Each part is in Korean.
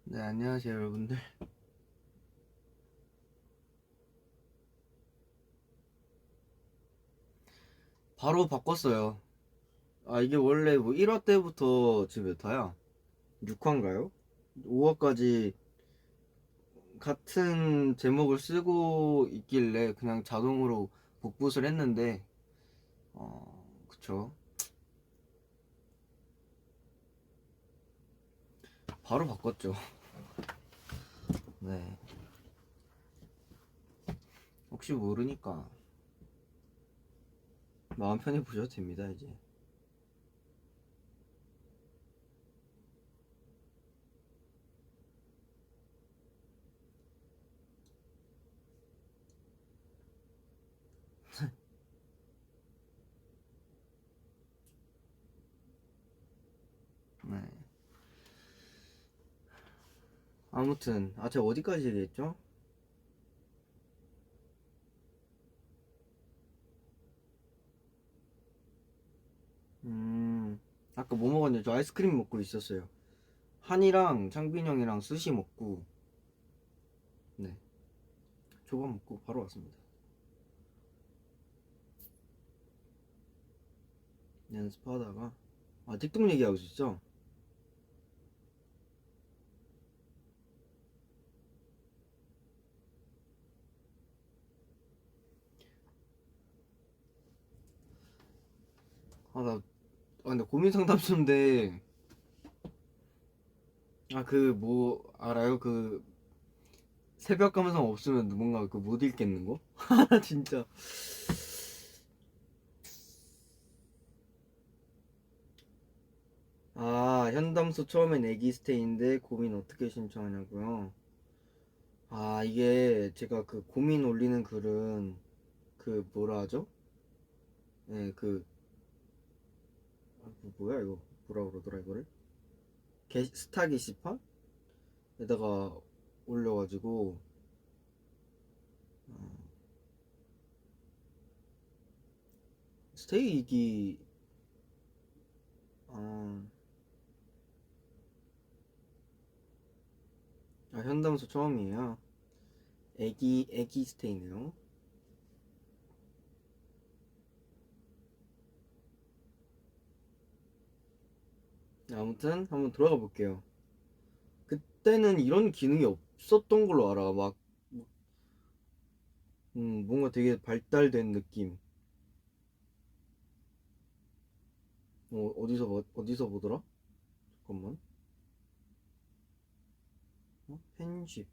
네, 안녕하세요, 여러분들. 바로 바꿨어요. 아, 이게 원래 뭐 1화 때부터 지금 몇 화야? 6화인가요? 5화까지 같은 제목을 쓰고 있길래 그냥 자동으로 복붙을 했는데, 그쵸. 바로 바꿨죠. 네. 혹시 모르니까 마음 편히 보셔도 됩니다, 이제. 네. 아무튼, 제가 어디까지 얘기했죠? 음, 아까 뭐 먹었냐? 저 아이스크림 먹고 있었어요. 한이랑 창빈 형이랑 스시 먹고, 네. 초밥 먹고 바로 왔습니다. 연습하다가 틱톡 얘기하고 있었죠? 나 근데 고민 상담소인데 그 뭐 알아요? 그 새벽 감성 없으면 뭔가 그 못 읽겠는 거? 진짜. 현담소 처음엔 애기스테인데 고민 어떻게 신청하냐고요? 이게 제가 그 고민 올리는 글은 그 뭐라 하죠? 네, 뭐야 이거, 뭐라 그러더라 이거를? 스타 게시판에다가 올려가지고 어, 스테이기 아, 현담소 처음이에요. 애기 스테이네요. 아무튼 한번 들어가 볼게요. 그때는 이런 기능이 없었던 걸로 알아. 막 뭔가 되게 발달된 느낌. 어디서 보더라? 잠깐만. 팬십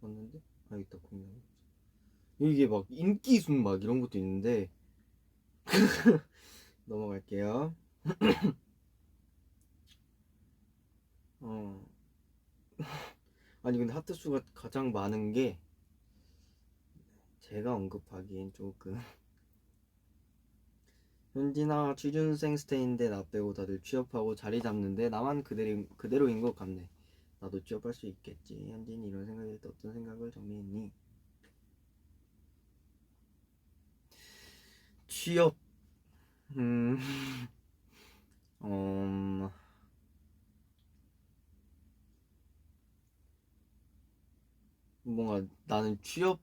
맞는데? 있다, 공연. 이게 막 인기순 막 이런 것도 있는데 넘어갈게요. 어 아니 근데 하트 수가 가장 많은 게 제가 언급하기엔 조금 현진아 취준생 스테인데 나 빼고 다들 취업하고 자리 잡는데 나만 그대로인 것 같네. 나도 취업할 수 있겠지. 현진이 이런 생각일 때 어떤 생각을 정리했니? 취업. 음, 음, 뭔가 나는 취업을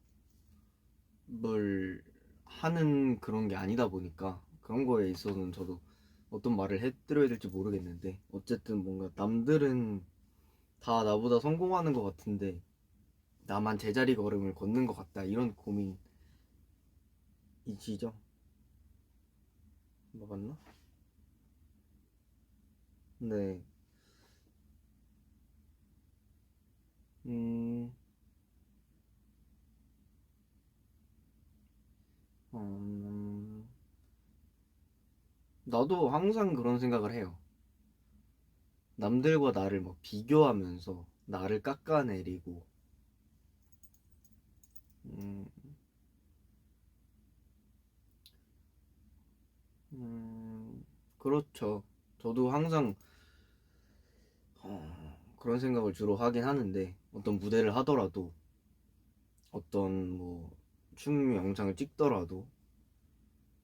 하는 그런 게 아니다 보니까 그런 거에 있어서는 저도 어떤 말을 해드려야 될지 모르겠는데 어쨌든 뭔가 남들은 다 나보다 성공하는 것 같은데 나만 제자리 걸음을 걷는 것 같다 이런 고민이시죠? 맞나? 네. 음, 음, 나도 항상 그런 생각을 해요. 남들과 나를 막 비교하면서 나를 깎아내리고, 음, 그렇죠. 저도 항상 그런 생각을 주로 하긴 하는데, 어떤 무대를 하더라도, 어떤 뭐, 춤 영상을 찍더라도,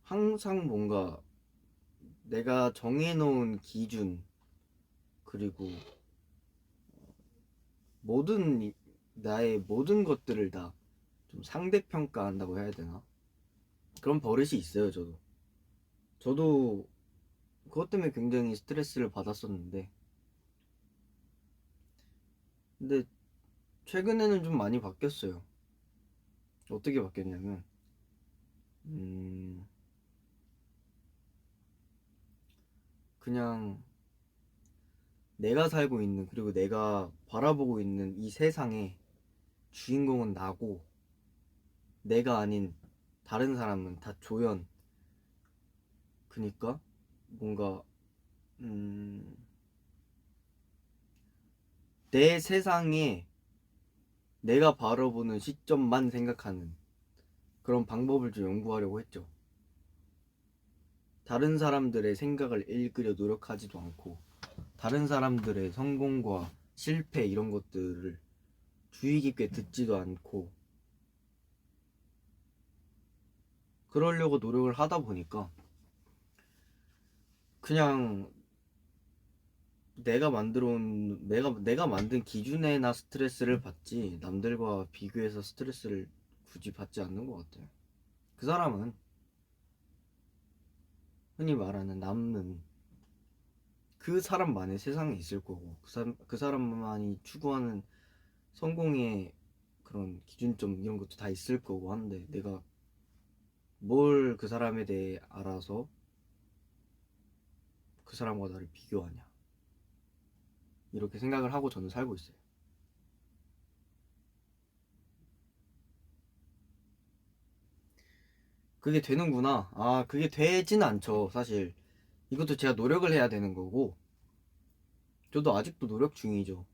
항상 뭔가 내가 정해놓은 기준, 그리고 나의 모든 것들을 다 좀 상대평가한다고 해야 되나? 그런 버릇이 있어요, 저도 그것 때문에 굉장히 스트레스를 받았었는데, 근데 최근에는 좀 많이 바뀌었어요. 어떻게 바뀌었냐면, 음, 그냥 내가 살고 있는, 그리고 내가 바라보고 있는 이 세상의 주인공은 나고, 내가 아닌 다른 사람은 다 조연. 그니까 뭔가 음, 내 세상에 내가 바라보는 시점만 생각하는 그런 방법을 좀 연구하려고 했죠. 다른 사람들의 생각을 읽으려 노력하지도 않고, 다른 사람들의 성공과 실패 이런 것들을 주의 깊게 듣지도 않고, 그러려고 노력을 하다 보니까 그냥 내가 만든 기준에나 스트레스를 받지, 남들과 비교해서 스트레스를 굳이 받지 않는 것 같아요. 그 사람은, 흔히 말하는 남은 그 사람만의 세상에 있을 거고, 그 사람만이 추구하는 성공의 그런 기준점 이런 것도 다 있을 거고 한데, 내가 뭘 그 사람에 대해 알아서 그 사람과 나를 비교하냐, 이렇게 생각을 하고 저는 살고 있어요. 그게 되는구나. 아, 그게 되진 않죠, 사실. 이것도 제가 노력을 해야 되는 거고, 저도 아직도 노력 중이죠.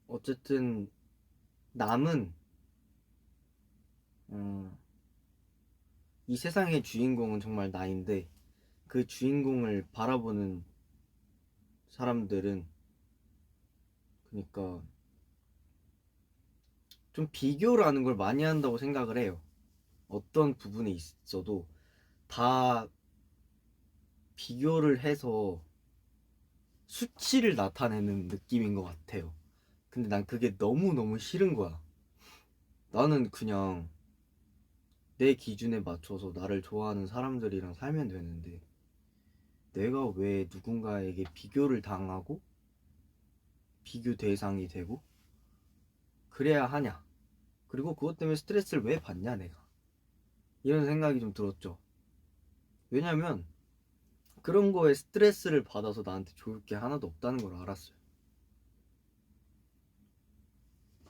어쨌든 남은 어, 이 세상의 주인공은 정말 나인데, 그 주인공을 바라보는 사람들은, 그러니까 좀 비교라는 걸 많이 한다고 생각을 해요. 어떤 부분에 있어도 다 비교를 해서 수치를 나타내는 느낌인 것 같아요. 근데 난 그게 너무너무 싫은 거야. 나는 그냥 내 기준에 맞춰서 나를 좋아하는 사람들이랑 살면 되는데, 내가 왜 누군가에게 비교를 당하고 비교 대상이 되고 그래야 하냐, 그리고 그것 때문에 스트레스를 왜 받냐 내가, 이런 생각이 좀 들었죠. 왜냐면 그런 거에 스트레스를 받아서 나한테 좋을 게 하나도 없다는 걸 알았어요.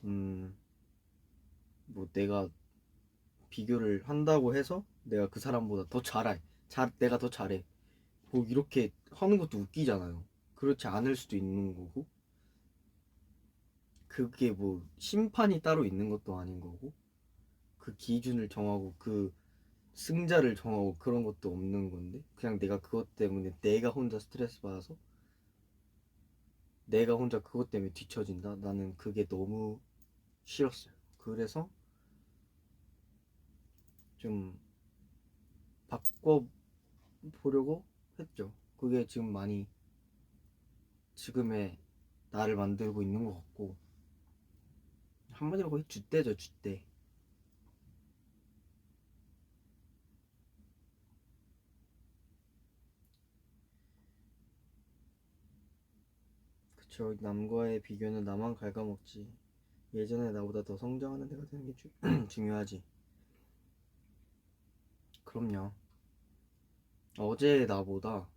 음, 뭐 내가 비교를 한다고 해서 내가 그 사람보다 더 내가 더 잘해, 뭐 이렇게 하는 것도 웃기잖아요. 그렇지 않을 수도 있는 거고, 그게 뭐 심판이 따로 있는 것도 아닌 거고, 그 기준을 정하고 그 승자를 정하고 그런 것도 없는 건데, 그냥 내가 그것 때문에 내가 혼자 스트레스 받아서 내가 혼자 그것 때문에 뒤처진다? 나는 그게 너무 싫었어요. 그래서 좀 바꿔보려고 했죠. 그게 지금 많이 지금의 나를 만들고 있는 것 같고, 한마디로 거의 줏대죠, 줏대. 그쵸. 남과의 비교는 나만 갉아먹지. 예전에 나보다 더 성장하는 데가 되는 게 중요하지. 그럼요. 어제의 나보다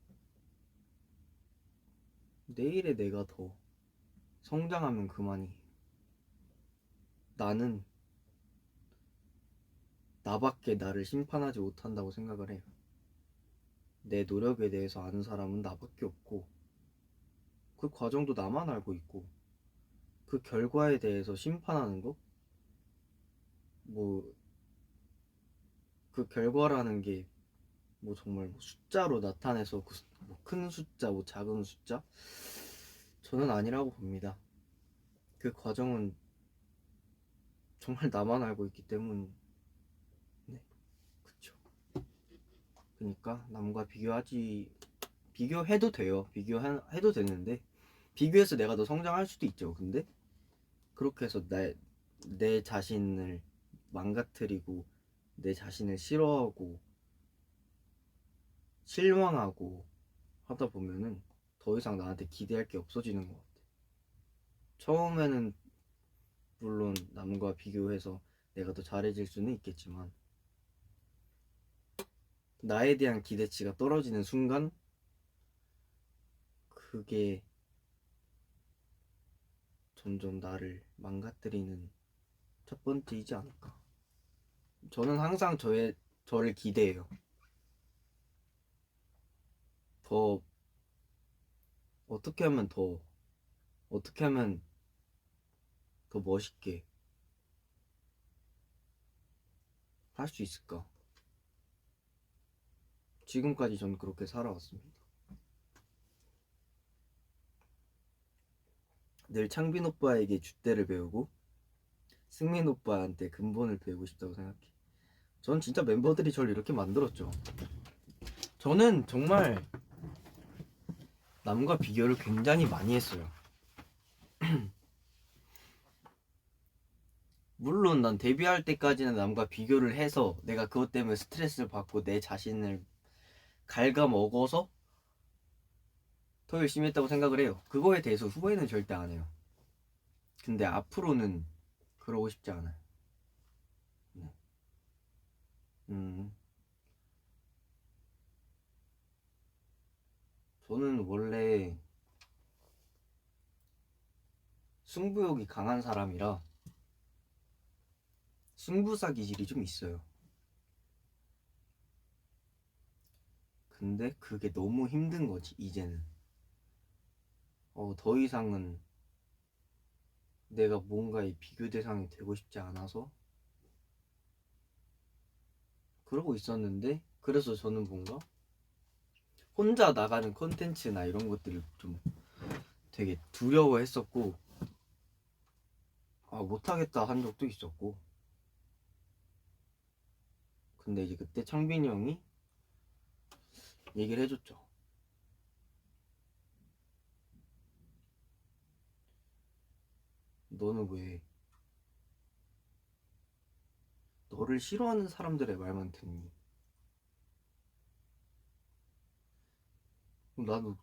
내일의 내가 더 성장하면 그만이. 나는 나밖에 나를 심판하지 못한다고 생각을 해요. 내 노력에 대해서 아는 사람은 나밖에 없고, 그 과정도 나만 알고 있고, 그 결과에 대해서 심판하는 거? 뭐, 그 결과라는 게 뭐 정말 뭐 숫자로 나타내서 뭐큰 숫자, 뭐 작은 숫자? 저는 아니라고 봅니다. 그 과정은 정말 나만 알고 있기 때문에, 그쵸. 그러니까 남과 비교해도 돼요. 비교해도 되는데, 비교해서 내가 더 성장할 수도 있죠. 근데 그렇게 해서 내 자신을 망가뜨리고 내 자신을 싫어하고 실망하고 하다 보면은 더 이상 나한테 기대할 게 없어지는 것 같아. 처음에는 물론 남과 비교해서 내가 더 잘해질 수는 있겠지만 나에 대한 기대치가 떨어지는 순간 그게 점점 나를 망가뜨리는 첫 번째이지 않을까. 저는 항상 저를 기대해요. 더 어떻게 하면 더 어떻게 하면 더 멋있게 할 수 있을까? 지금까지 전 그렇게 살아왔습니다. 늘 창빈 오빠에게 줏대를 배우고 승민 오빠한테 근본을 배우고 싶다고 생각해. 전 진짜 멤버들이 저를 이렇게 만들었죠. 저는 정말 남과 비교를 굉장히 많이 했어요. 물론 난 데뷔할 때까지는 남과 비교를 해서 내가 그것 때문에 스트레스를 받고 내 자신을 갉아먹어서 더 열심히 했다고 생각을 해요. 그거에 대해서 후회는 절대 안 해요. 근데 앞으로는 그러고 싶지 않아요. 네. 저는 원래 승부욕이 강한 사람이라 승부사 기질이 좀 있어요. 근데 그게 너무 힘든 거지, 이제는. 더 이상은 내가 뭔가의 비교 대상이 되고 싶지 않아서 그러고 있었는데, 그래서 저는 뭔가 혼자 나가는 컨텐츠나 이런 것들을 좀 되게 두려워했었고, 못하겠다 한 적도 있었고. 근데 이제 그때 창빈이 형이 얘기를 해줬죠. 너는 왜 너를 싫어하는 사람들의 말만 듣니? 나도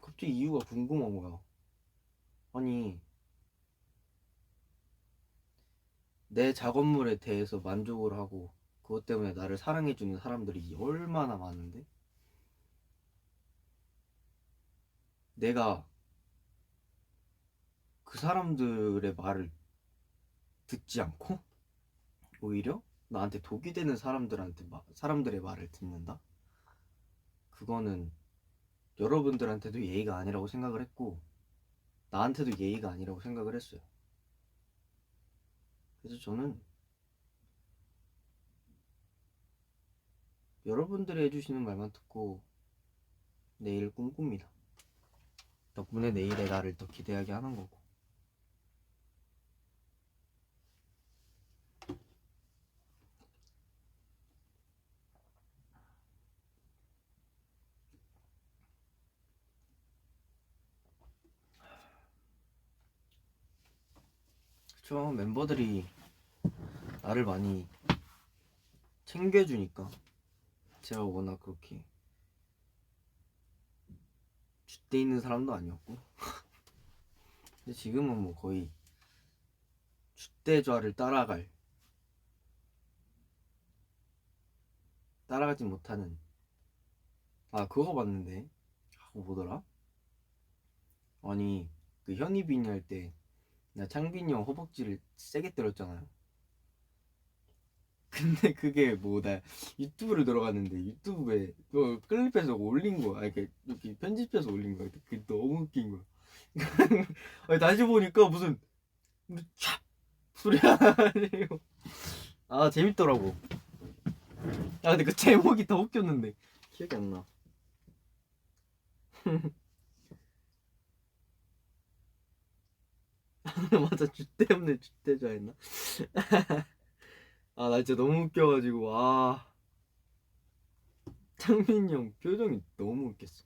갑자기 이유가 궁금한 거야. 아니, 내 작업물에 대해서 만족을 하고 그것 때문에 나를 사랑해주는 사람들이 얼마나 많은데 내가 그 사람들의 말을 듣지 않고 오히려 나한테 독이 되는 사람들의 말을 듣는다? 그거는 여러분들한테도 예의가 아니라고 생각을 했고 나한테도 예의가 아니라고 생각을 했어요. 그래서 저는 여러분들이 해주시는 말만 듣고 내일을 꿈꿉니다. 덕분에 내일의 나를 더 기대하게 하는 거고. 그쵸, 멤버들이 나를 많이 챙겨주니까. 제가 워낙 그렇게 줏대 있는 사람도 아니었고 근데 지금은 뭐 거의 줏대좌를 따라가지 못하는. 그거 봤는데 그거 뭐더라? 아니, 그 현이빈이 할 때 나 창빈이 형 허벅지를 세게 때렸잖아요. 근데 그게 뭐 나 유튜브를 들어갔는데 유튜브에 그 클립해서 올린 거야. 이렇게 편집해서 올린 거야. 그게 너무 웃긴 거야. 아니, 다시 보니까 무슨 촥 소리 아니에요. 재밌더라고. 근데 그 제목이 더 웃겼는데 기억이 안 나. 맞아, 줏대 없네 줏대자 했나? 나 진짜 너무 웃겨가지고 창민이 형 표정이 너무 웃겼어.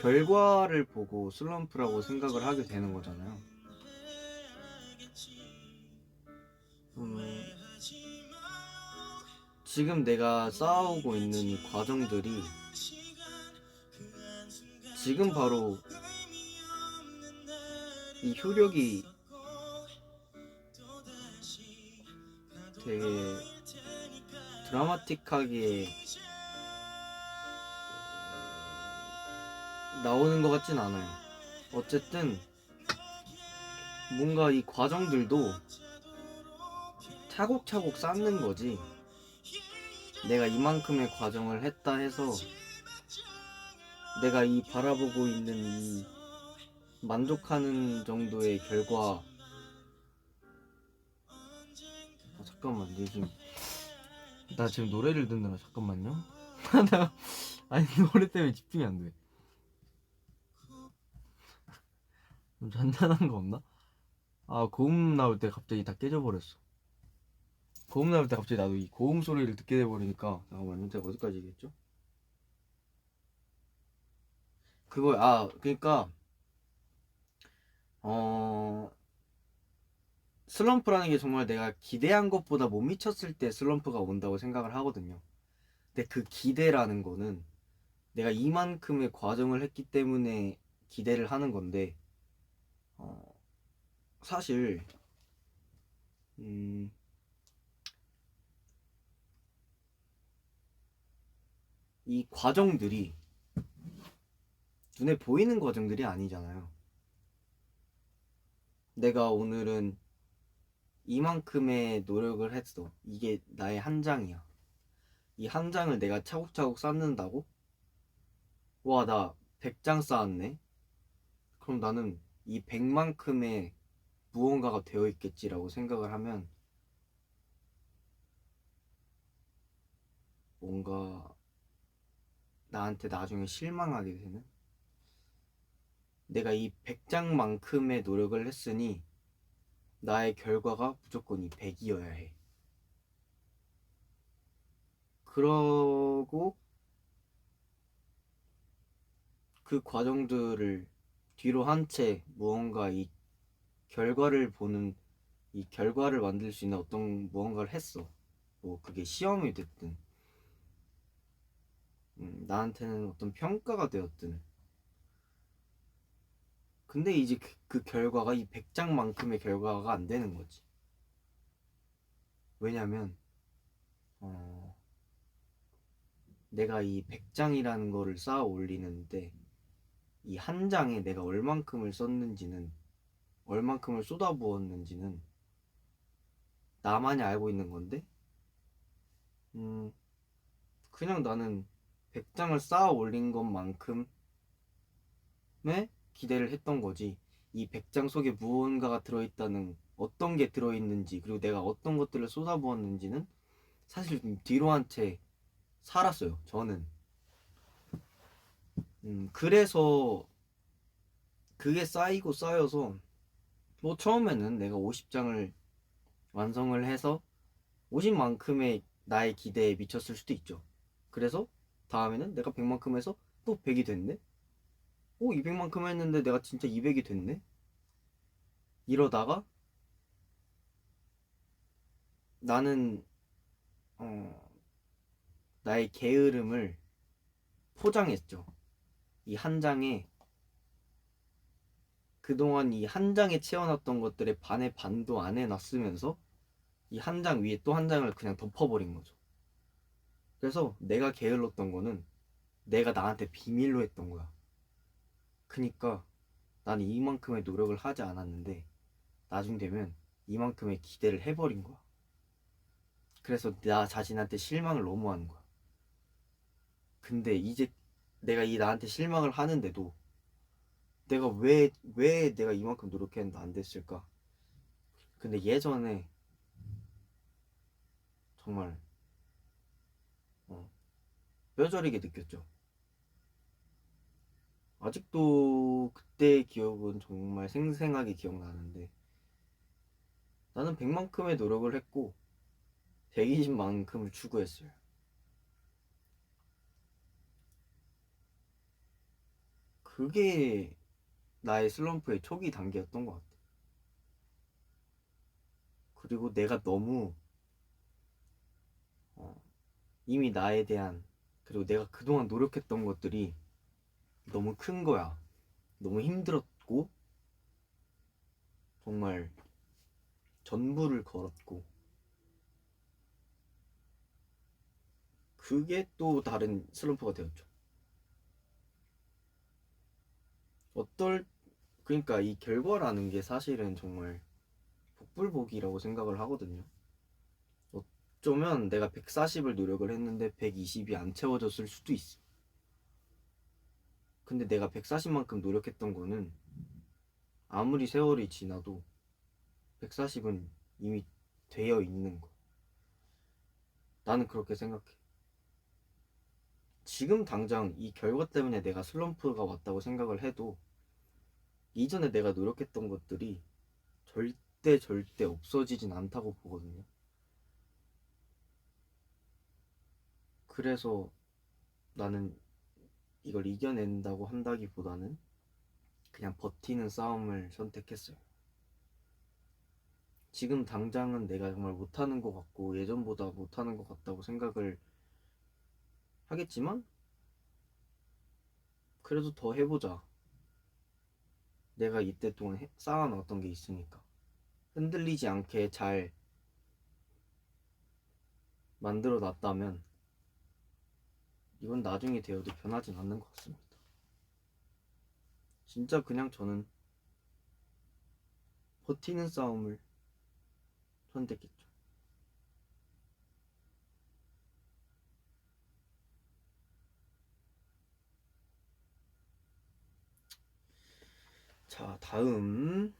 결과를 보고 슬럼프라고 생각을 하게 되는 거잖아요. 지금 내가 쌓아오고 있는 이 과정들이 지금 바로 이 효력이 되게 드라마틱하게 나오는 것 같진 않아요. 어쨌든 뭔가 이 과정들도 차곡차곡 쌓는 거지, 내가 이만큼의 과정을 했다 해서 내가 이 바라보고 있는 이 만족하는 정도의 결과. 잠깐만, 나 지금 노래를 듣느라. 잠깐만요. 아니, 노래 때문에 집중이 안 돼. 좀 잔잔한 거 없나? 아, 고음 나올 때 갑자기 다 깨져버렸어. 고음 나올 때 갑자기 나도 이 고음 소리를 듣게 돼버리니까. 잠깐만요, 제가 어디까지 얘기했죠? 그니까 슬럼프라는 게 정말 내가 기대한 것보다 못 미쳤을 때 슬럼프가 온다고 생각을 하거든요. 근데 그 기대라는 거는 내가 이만큼의 과정을 했기 때문에 기대를 하는 건데, 어, 사실 음, 이 과정들이 눈에 보이는 과정들이 아니잖아요. 내가 오늘은 이만큼의 노력을 했어. 이게 나의 한 장이야. 이 한 장을 내가 차곡차곡 쌓는다고? 와, 나 100장 쌓았네. 그럼 나는 이 100만큼의 무언가가 되어 있겠지라고 생각을 하면 뭔가 나한테 나중에 실망하게 되는? 내가 이 100장만큼의 노력을 했으니 나의 결과가 무조건 이 100이어야 해. 그러고 그 과정들을 뒤로 한 채 무언가 이 결과를 보는, 이 결과를 만들 수 있는 어떤 무언가를 했어. 뭐 그게 시험이 됐든 나한테는 어떤 평가가 되었든. 근데 이제 그 결과가 이 100장만큼의 결과가 안 되는 거지. 왜냐면 어, 내가 이 100장이라는 거를 쌓아 올리는데 이 한 장에 내가 얼만큼을 썼는지는, 얼만큼을 쏟아부었는지는 나만이 알고 있는 건데, 음, 그냥 나는 100장을 쌓아 올린 것만큼의 기대를 했던 거지. 이 100장 속에 무언가가 들어있다는, 어떤 게 들어있는지, 그리고 내가 어떤 것들을 쏟아부었는지는 사실 좀 뒤로 한 채 살았어요, 저는. 그래서 그게 쌓이고 쌓여서 뭐 처음에는 내가 50장을 완성을 해서 50만큼의 나의 기대에 미쳤을 수도 있죠. 그래서 다음에는 내가 100만큼 해서 또 100이 됐네? 200만큼 했는데 내가 진짜 200이 됐네? 이러다가 나는 어, 나의 게으름을 포장했죠. 이 한 장에, 그동안 이 한 장에 채워놨던 것들의 반의 반도 안 해놨으면서 이 한 장 위에 또 한 장을 그냥 덮어버린 거죠. 그래서 내가 게을렀던 거는 내가 나한테 비밀로 했던 거야. 그니까 나는 이만큼의 노력을 하지 않았는데 나중 되면 이만큼의 기대를 해버린 거야. 그래서 나 자신한테 실망을 너무 하는 거야. 근데 이제 내가 이 나한테 실망을 하는데도 내가 왜 내가 이만큼 노력했는데 안 됐을까? 근데 예전에 정말 어, 뼈저리게 느꼈죠. 아직도 그때의 기억은 정말 생생하게 기억나는데, 나는 100만큼의 노력을 했고 120만큼을 추구했어요. 그게 나의 슬럼프의 초기 단계였던 것 같아. 그리고 내가 너무 어, 이미 나에 대한, 그리고 내가 그동안 노력했던 것들이 너무 큰 거야. 너무 힘들었고 정말 전부를 걸었고, 그게 또 다른 슬럼프가 되었죠. 어떨 그러니까 이 결과라는 게 사실은 정말 복불복이라고 생각을 하거든요. 어쩌면 내가 140을 노력을 했는데 120이 안 채워졌을 수도 있어. 근데 내가 140만큼 노력했던 거는 아무리 세월이 지나도 140은 이미 되어 있는 거. 나는 그렇게 생각해. 지금 당장 이 결과 때문에 내가 슬럼프가 왔다고 생각을 해도 이전에 내가 노력했던 것들이 절대 없어지진 않다고 보거든요. 그래서 나는 이걸 이겨낸다고 한다기보다는 그냥 버티는 싸움을 선택했어요. 지금 당장은 내가 정말 못하는 것 같고 예전보다 못하는 것 같다고 생각을 하겠지만, 그래도 더 해보자. 내가 이때 동안 쌓아놨던 게 있으니까 흔들리지 않게 잘 만들어 놨다면 이건 나중에 되어도 변하진 않는 것 같습니다. 진짜 그냥 저는 버티는 싸움을 선택했죠. 자, 다음.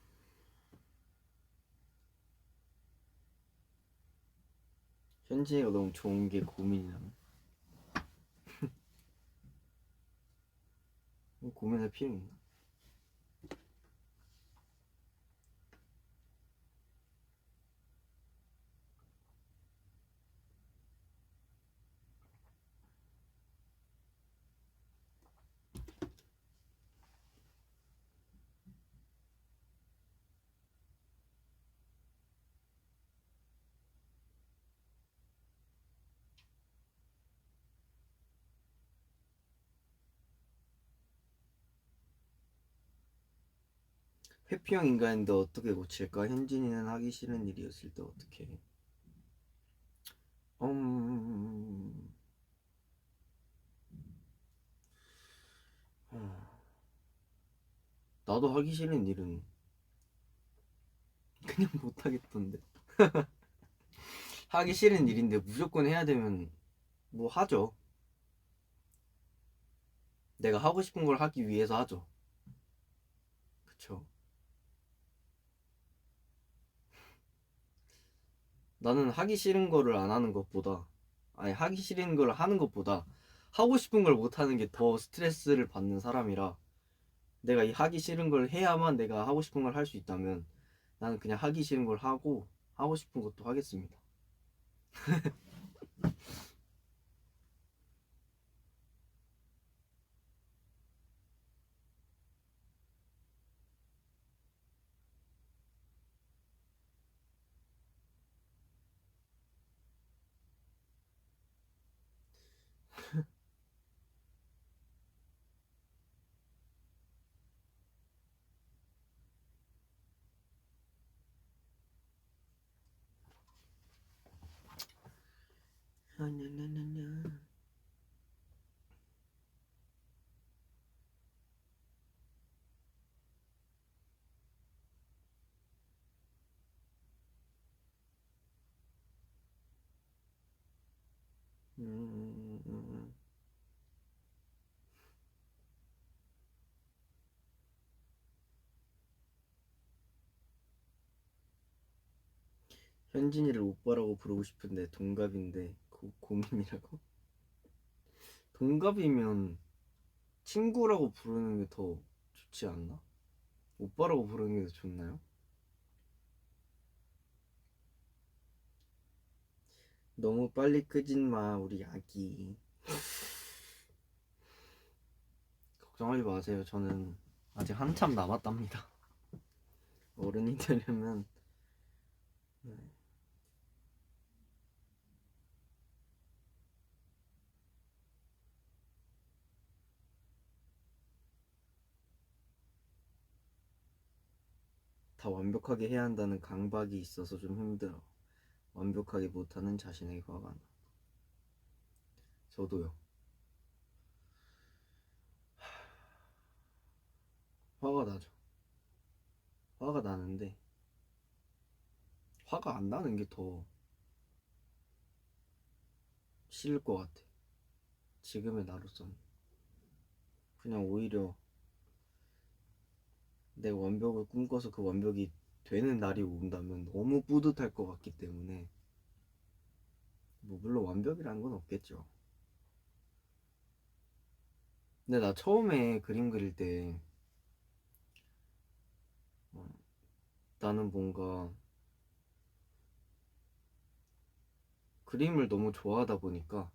현진이가 너무 좋은 게 고민이라면 고민할 필요 있나? 회피형 인간인데 어떻게 고칠까? 현진이는 하기 싫은 일이었을 때 어떻게 해? 음... 나도 하기 싫은 일은 그냥 못하겠던데. 하기 싫은 일인데 무조건 해야 되면 뭐 하죠. 내가 하고 싶은 걸 하기 위해서 하죠. 그쵸? 나는 하기 싫은 거를 안 하는 것보다, 아니 하기 싫은 걸 하는 것보다 하고 싶은 걸 못 하는 게 더 스트레스를 받는 사람이라, 내가 이 하기 싫은 걸 해야만 내가 하고 싶은 걸 할 수 있다면 나는 그냥 하기 싫은 걸 하고 하고 싶은 것도 하겠습니다. 음... 현진이를 오빠라고 부르고 싶은데 동갑인데 고민이라고? 동갑이면 친구라고 부르는 게 더 좋지 않나? 오빠라고 부르는 게 더 좋나요? 너무 빨리 끄진 마 우리 아기. 걱정하지 마세요. 저는 아직 한참 남았답니다. 어른이 되려면. 네. 다 완벽하게 해야 한다는 강박이 있어서 좀 힘들어. 완벽하게 못하는 자신에게 화가 나. 저도요. 화가 나죠. 화가 나는데 화가 안 나는 게 더 싫을 것 같아. 지금의 나로서는 그냥 오히려 내가 완벽을 꿈꿔서 그 완벽이 되는 날이 온다면 너무 뿌듯할 것 같기 때문에, 뭐 물론 완벽이라는 건 없겠죠. 근데 나 처음에 그림 그릴 때 어, 나는 뭔가 그림을 너무 좋아하다 보니까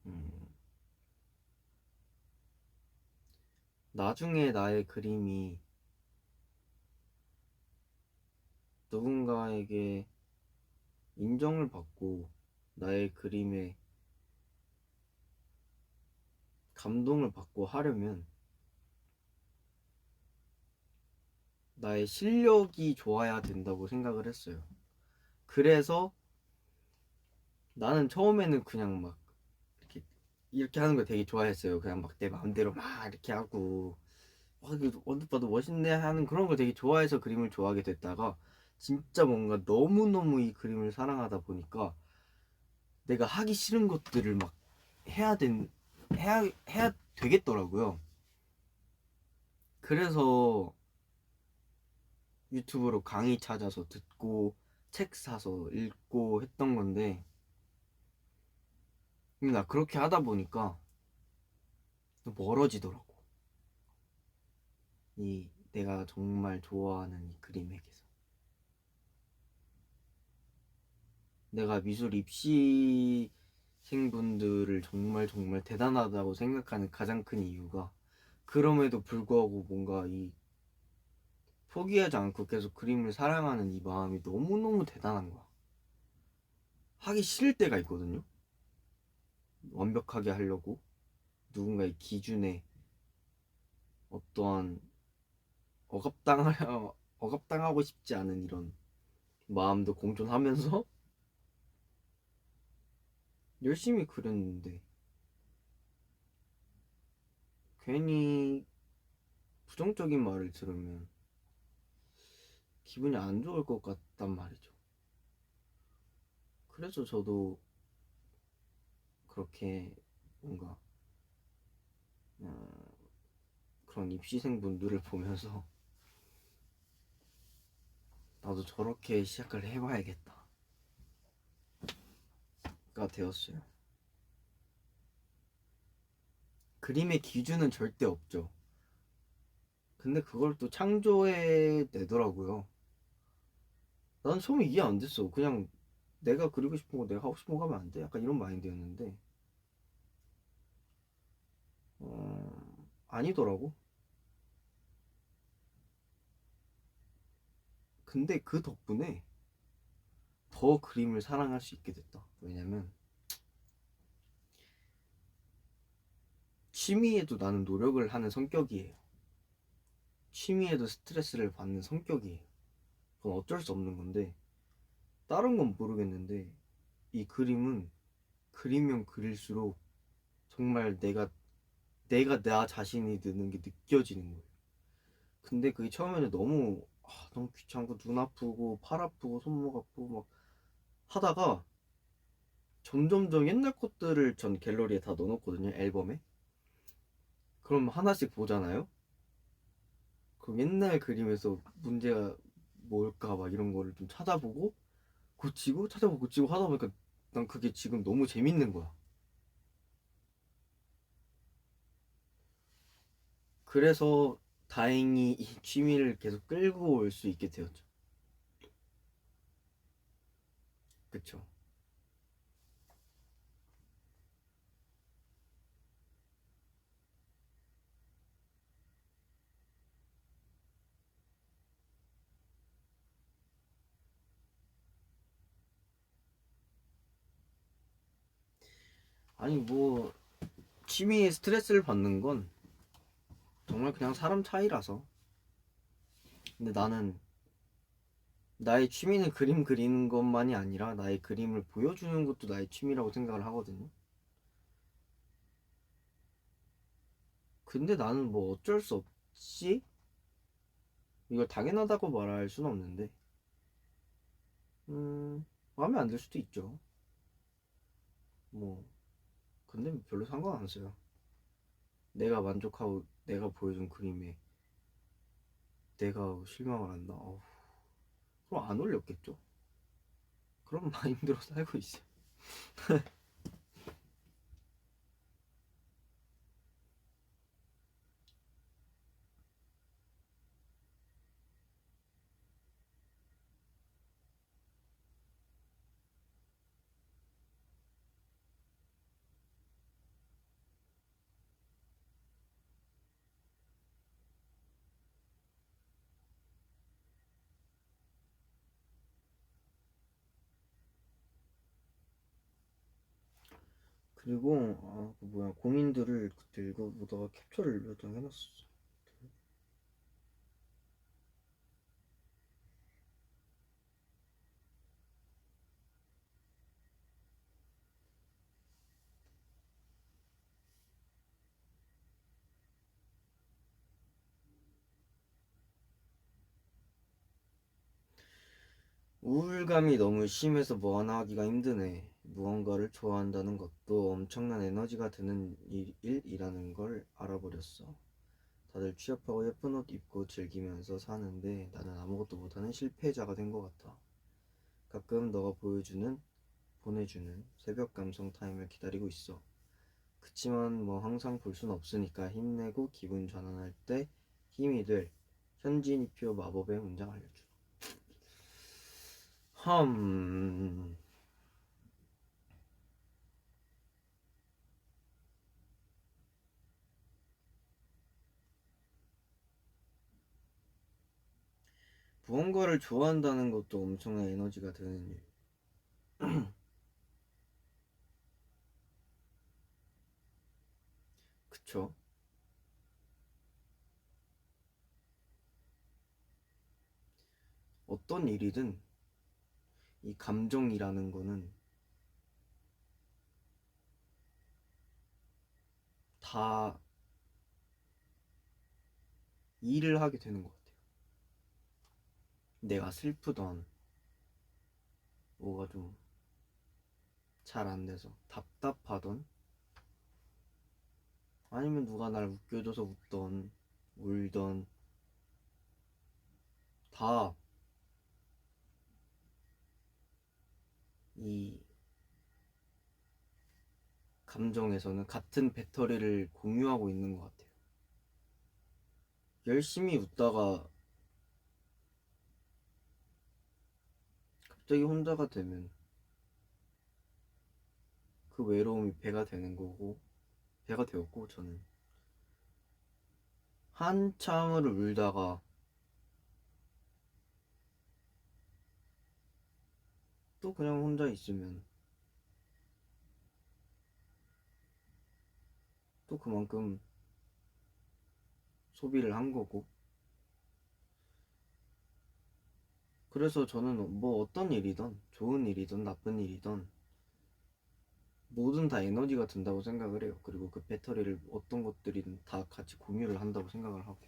음, 나중에 나의 그림이 누군가에게 인정을 받고 나의 그림에 감동을 받고 하려면 나의 실력이 좋아야 된다고 생각을 했어요. 그래서 나는 처음에는 그냥 막 이렇게 하는 걸 되게 좋아했어요. 그냥 막 내 마음대로 막 이렇게 하고 이거 언뜻 봐도 멋있네 하는 그런 걸 되게 좋아해서 그림을 좋아하게 됐다가 진짜 뭔가 너무너무 이 그림을 사랑하다 보니까 내가 하기 싫은 것들을 막 해야 된 해야 되겠더라고요. 그래서 유튜브로 강의 찾아서 듣고 책 사서 읽고 했던 건데, 근데 나 그렇게 하다 보니까 또 멀어지더라고. 이 내가 정말 좋아하는 이 그림에게서. 내가 미술 입시생분들을 정말 정말 대단하다고 생각하는 가장 큰 이유가, 그럼에도 불구하고 뭔가 이 포기하지 않고 계속 그림을 사랑하는 이 마음이 너무너무 대단한 거야. 하기 싫을 때가 있거든요. 완벽하게 하려고 누군가의 기준에 어떠한 억압당하고 싶지 않은 이런 마음도 공존하면서 열심히 그렸는데 괜히 부정적인 말을 들으면 기분이 안 좋을 것 같단 말이죠. 그래서 저도 그렇게 뭔가 어, 그런 입시생분들을 보면서 나도 저렇게 시작을 해봐야겠다가 되었어요. 그림의 기준은 절대 없죠. 근데 그걸 또 창조해 내더라고요. 난 처음에 이해 안 됐어. 그냥 내가 그리고 싶은 거 내가 하고 싶은 거 하면 안 돼? 약간 이런 마인드였는데 아니더라고. 근데 그 덕분에 더 그림을 사랑할 수 있게 됐다. 왜냐면 취미에도 나는 노력을 하는 성격이에요. 취미에도 스트레스를 받는 성격이에요. 그건 어쩔 수 없는 건데, 다른 건 모르겠는데 이 그림은 그리면 그릴수록 정말 내가 나 자신이 드는 게 느껴지는 거예요. 근데 그게 처음에는 너무 귀찮고 눈 아프고 팔 아프고 손목 아프고 막 하다가 점점점 옛날 것들을 전 갤러리에 다 넣어놓거든요, 앨범에. 그럼 하나씩 보잖아요. 그럼 옛날 그림에서 문제가 뭘까 막 이런 거를 좀 찾아보고 고치고 찾아보고 고치고 하다 보니까 난 그게 지금 너무 재밌는 거야. 그래서 다행히 이 취미를 계속 끌고 올 수 있게 되었죠. 그쵸. 아니 뭐 취미에 스트레스를 받는 건 정말 그냥 사람 차이라서. 근데 나는 나의 취미는 그림 그리는 것만이 아니라 나의 그림을 보여주는 것도 나의 취미라고 생각을 하거든요. 근데 나는 뭐 어쩔 수 없지? 이걸 당연하다고 말할 수는 없는데, 마음에 안 들 수도 있죠. 뭐, 근데 별로 상관 안 써요. 내가 만족하고 내가 보여준 그림에 내가 실망을 한다. 그럼 안 올렸겠죠? 그럼 마인드로 살고 있어요. 그리고 그 뭐야 고민들을 그때 읽어보다가 캡처를 몇 장 해놨었어. 우울감이 너무 심해서 뭐 하나 하기가 힘드네. 무언가를 좋아한다는 것도 엄청난 에너지가 드는 일이라는 걸 알아버렸어. 다들 취업하고 예쁜 옷 입고 즐기면서 사는데 나는 아무것도 못하는 실패자가 된 것 같아. 가끔 너가 보내주는 새벽 감성 타임을 기다리고 있어. 그치만 뭐 항상 볼 순 없으니까 힘내고 기분 전환할 때 힘이 될 현진이표 마법의 문장 알려줘. 험... 무언가를 좋아한다는 것도 엄청난 에너지가 드는 일. 그쵸? 어떤 일이든 이 감정이라는 거는 다 일을 하게 되는 것 같아요. 내가 슬프던 뭐가 좀 잘 안 돼서 답답하던 아니면 누가 날 웃겨줘서 웃던 울던 다 이 감정에서는 같은 배터리를 공유하고 있는 것 같아요. 열심히 웃다가 갑자기 혼자가 되면 그 외로움이 배가 되었고 저는 한참을 울다가 또 그냥 혼자 있으면 또 그만큼 소비를 한 거고. 그래서 저는 뭐 어떤 일이든 좋은 일이든 나쁜 일이든 뭐든 다 에너지가 든다고 생각을 해요. 그리고 그 배터리를 어떤 것들이든 다 같이 공유를 한다고 생각을 하고.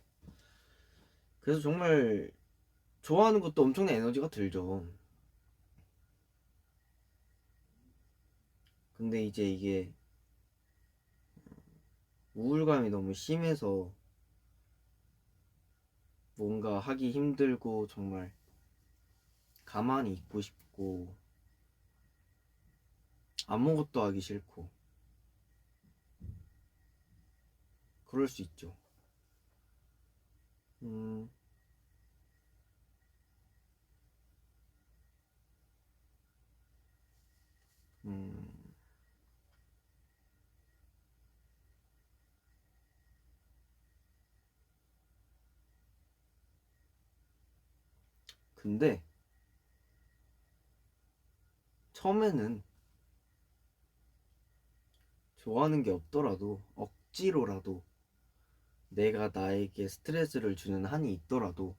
그래서 정말 좋아하는 것도 엄청난 에너지가 들죠. 근데 이제 이게 우울감이 너무 심해서 뭔가 하기 힘들고 정말 가만히 있고 싶고 아무것도 하기 싫고 그럴 수 있죠. 음, 음, 근데 처음에는 좋아하는 게 없더라도 억지로라도 내가 나에게 스트레스를 주는 한이 있더라도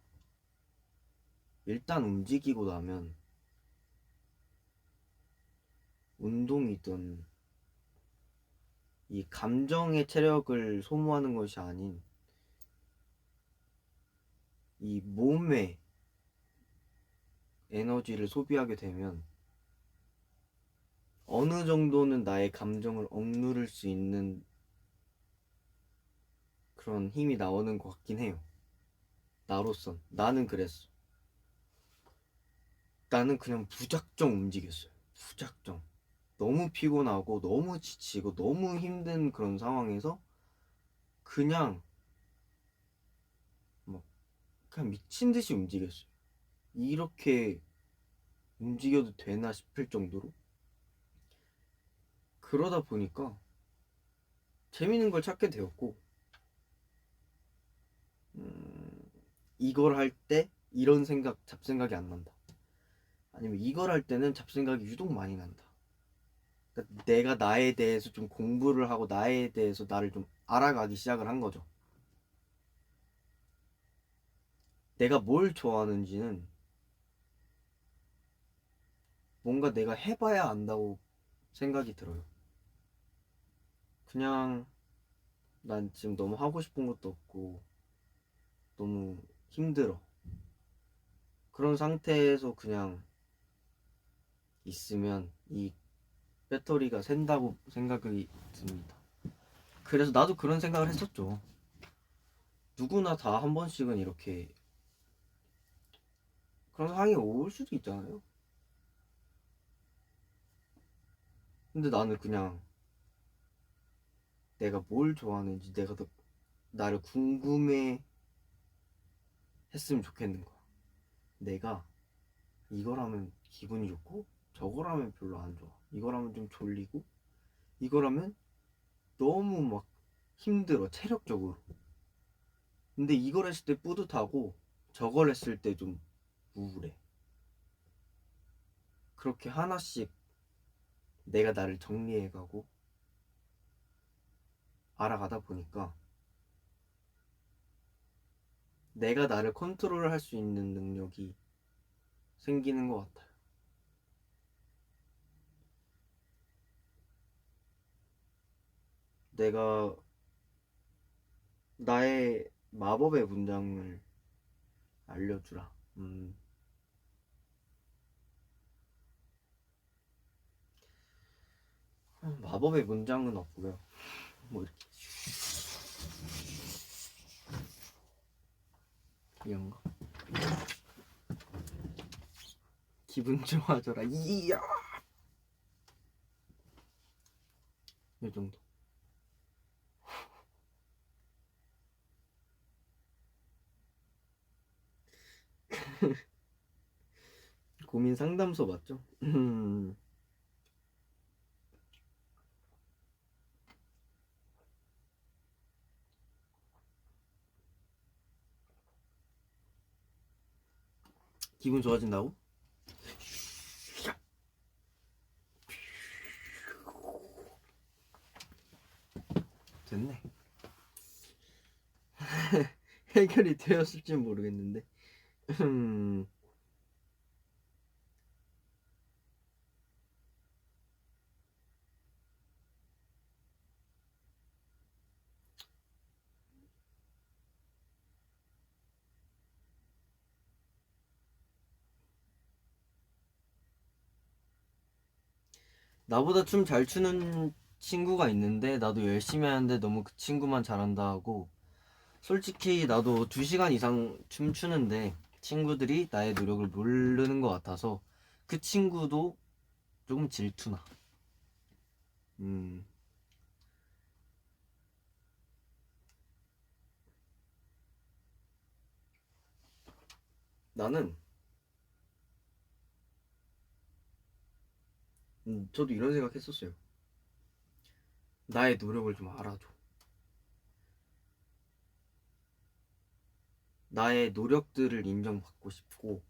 일단 움직이고 나면 운동이든 이 감정의 체력을 소모하는 것이 아닌 이 몸의 에너지를 소비하게 되면 어느 정도는 나의 감정을 억누를 수 있는 그런 힘이 나오는 것 같긴 해요. 나로선 나는 그랬어. 나는 그냥 무작정 움직였어요. 무작정. 너무 피곤하고 너무 지치고 너무 힘든 그런 상황에서 그냥 막 그냥 미친 듯이 움직였어요. 이렇게 움직여도 되나 싶을 정도로. 그러다 보니까 재밌는 걸 찾게 되었고, 음, 이걸 할 때 이런 생각, 잡생각이 안 난다. 아니면 이걸 할 때는 잡생각이 유독 많이 난다. 그러니까 내가 나에 대해서 좀 공부를 하고 나에 대해서 나를 좀 알아가기 시작을 한 거죠. 내가 뭘 좋아하는지는 뭔가 내가 해봐야 안다고 생각이 들어요. 그냥 난 지금 너무 하고 싶은 것도 없고 너무 힘들어. 그런 상태에서 그냥 있으면 이 배터리가 샌다고 생각이 듭니다. 그래서 나도 그런 생각을 했었죠. 누구나 다 한 번씩은 이렇게 그런 상황이 올 수도 있잖아요. 근데 나는 그냥 내가 뭘 좋아하는지 내가 더 나를 궁금해 했으면 좋겠는 거야. 내가 이걸 하면 기분이 좋고 저걸 하면 별로 안 좋아. 이걸 하면 좀 졸리고 이걸 하면 너무 막 힘들어 체력적으로. 근데 이걸 했을 때 뿌듯하고 저걸 했을 때 좀 우울해. 그렇게 하나씩 내가 나를 정리해가고 알아가다 보니까 내가 나를 컨트롤할 수 있는 능력이 생기는 것 같아요. 내가 나의 마법의 문장을 알려주라. 마법의 문장은 없고요. 뭐 이렇게 이런 거. 기분 좋아져라. 이야. 이 정도. 고민 상담소 맞죠? 기분 좋아진다고? 됐네. 해결이 되었을지 모르겠는데. 나보다 춤 잘 추는 친구가 있는데 나도 열심히 하는데 너무 그 친구만 잘한다 하고, 솔직히 나도 2시간 이상 춤추는데 친구들이 나의 노력을 모르는 것 같아서 그 친구도 조금 질투나. 음, 나는 저도 이런 생각 했었어요. 나의 노력을 좀 알아줘. 나의 노력들을 인정받고 싶고,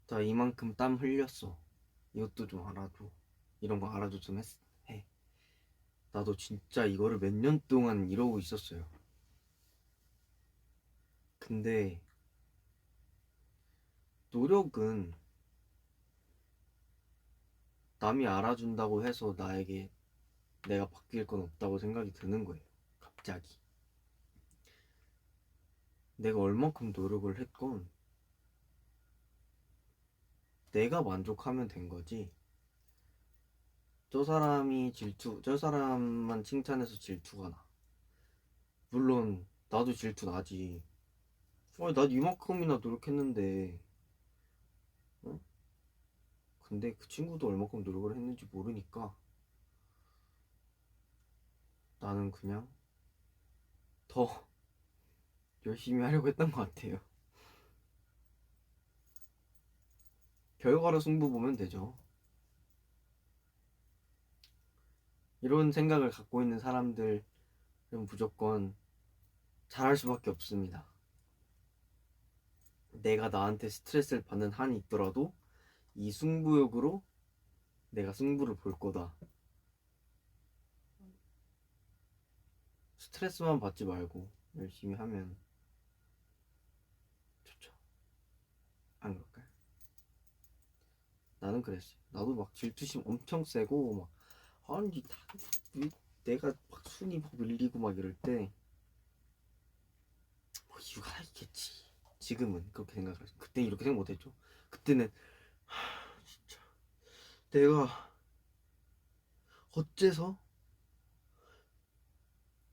나 이만큼 땀 흘렸어. 이것도 좀 알아줘. 이런 거 알아줬으면 해. 나도 진짜 이거를 몇 년 동안 이러고 있었어요. 근데 노력은 남이 알아준다고 해서 나에게 내가 바뀔 건 없다고 생각이 드는 거예요. 갑자기. 내가 얼만큼 노력을 했건 내가 만족하면 된 거지. 저 사람만 칭찬해서 질투가 나. 물론 나도 질투 나지. 나 이만큼이나 노력했는데, 어? 근데 그 친구도 얼마큼 노력을 했는지 모르니까 나는 그냥 더 열심히 하려고 했던 것 같아요. 결과로 승부 보면 되죠. 이런 생각을 갖고 있는 사람들은 무조건 잘할 수밖에 없습니다. 내가 나한테 스트레스를 받는 한이 있더라도 이 승부욕으로 내가 승부를 볼 거다. 스트레스만 받지 말고 열심히 하면 좋죠. 안 그럴까요? 나는 그랬어요. 나도 막 질투심 엄청 세고 막 아니 내가 막 순위 막 밀리고 막 이럴 때 뭐 이유가 있겠지. 지금은 그렇게 생각을 했어. 그때는 이렇게 생각 못했죠. 그때는 진짜 내가 어째서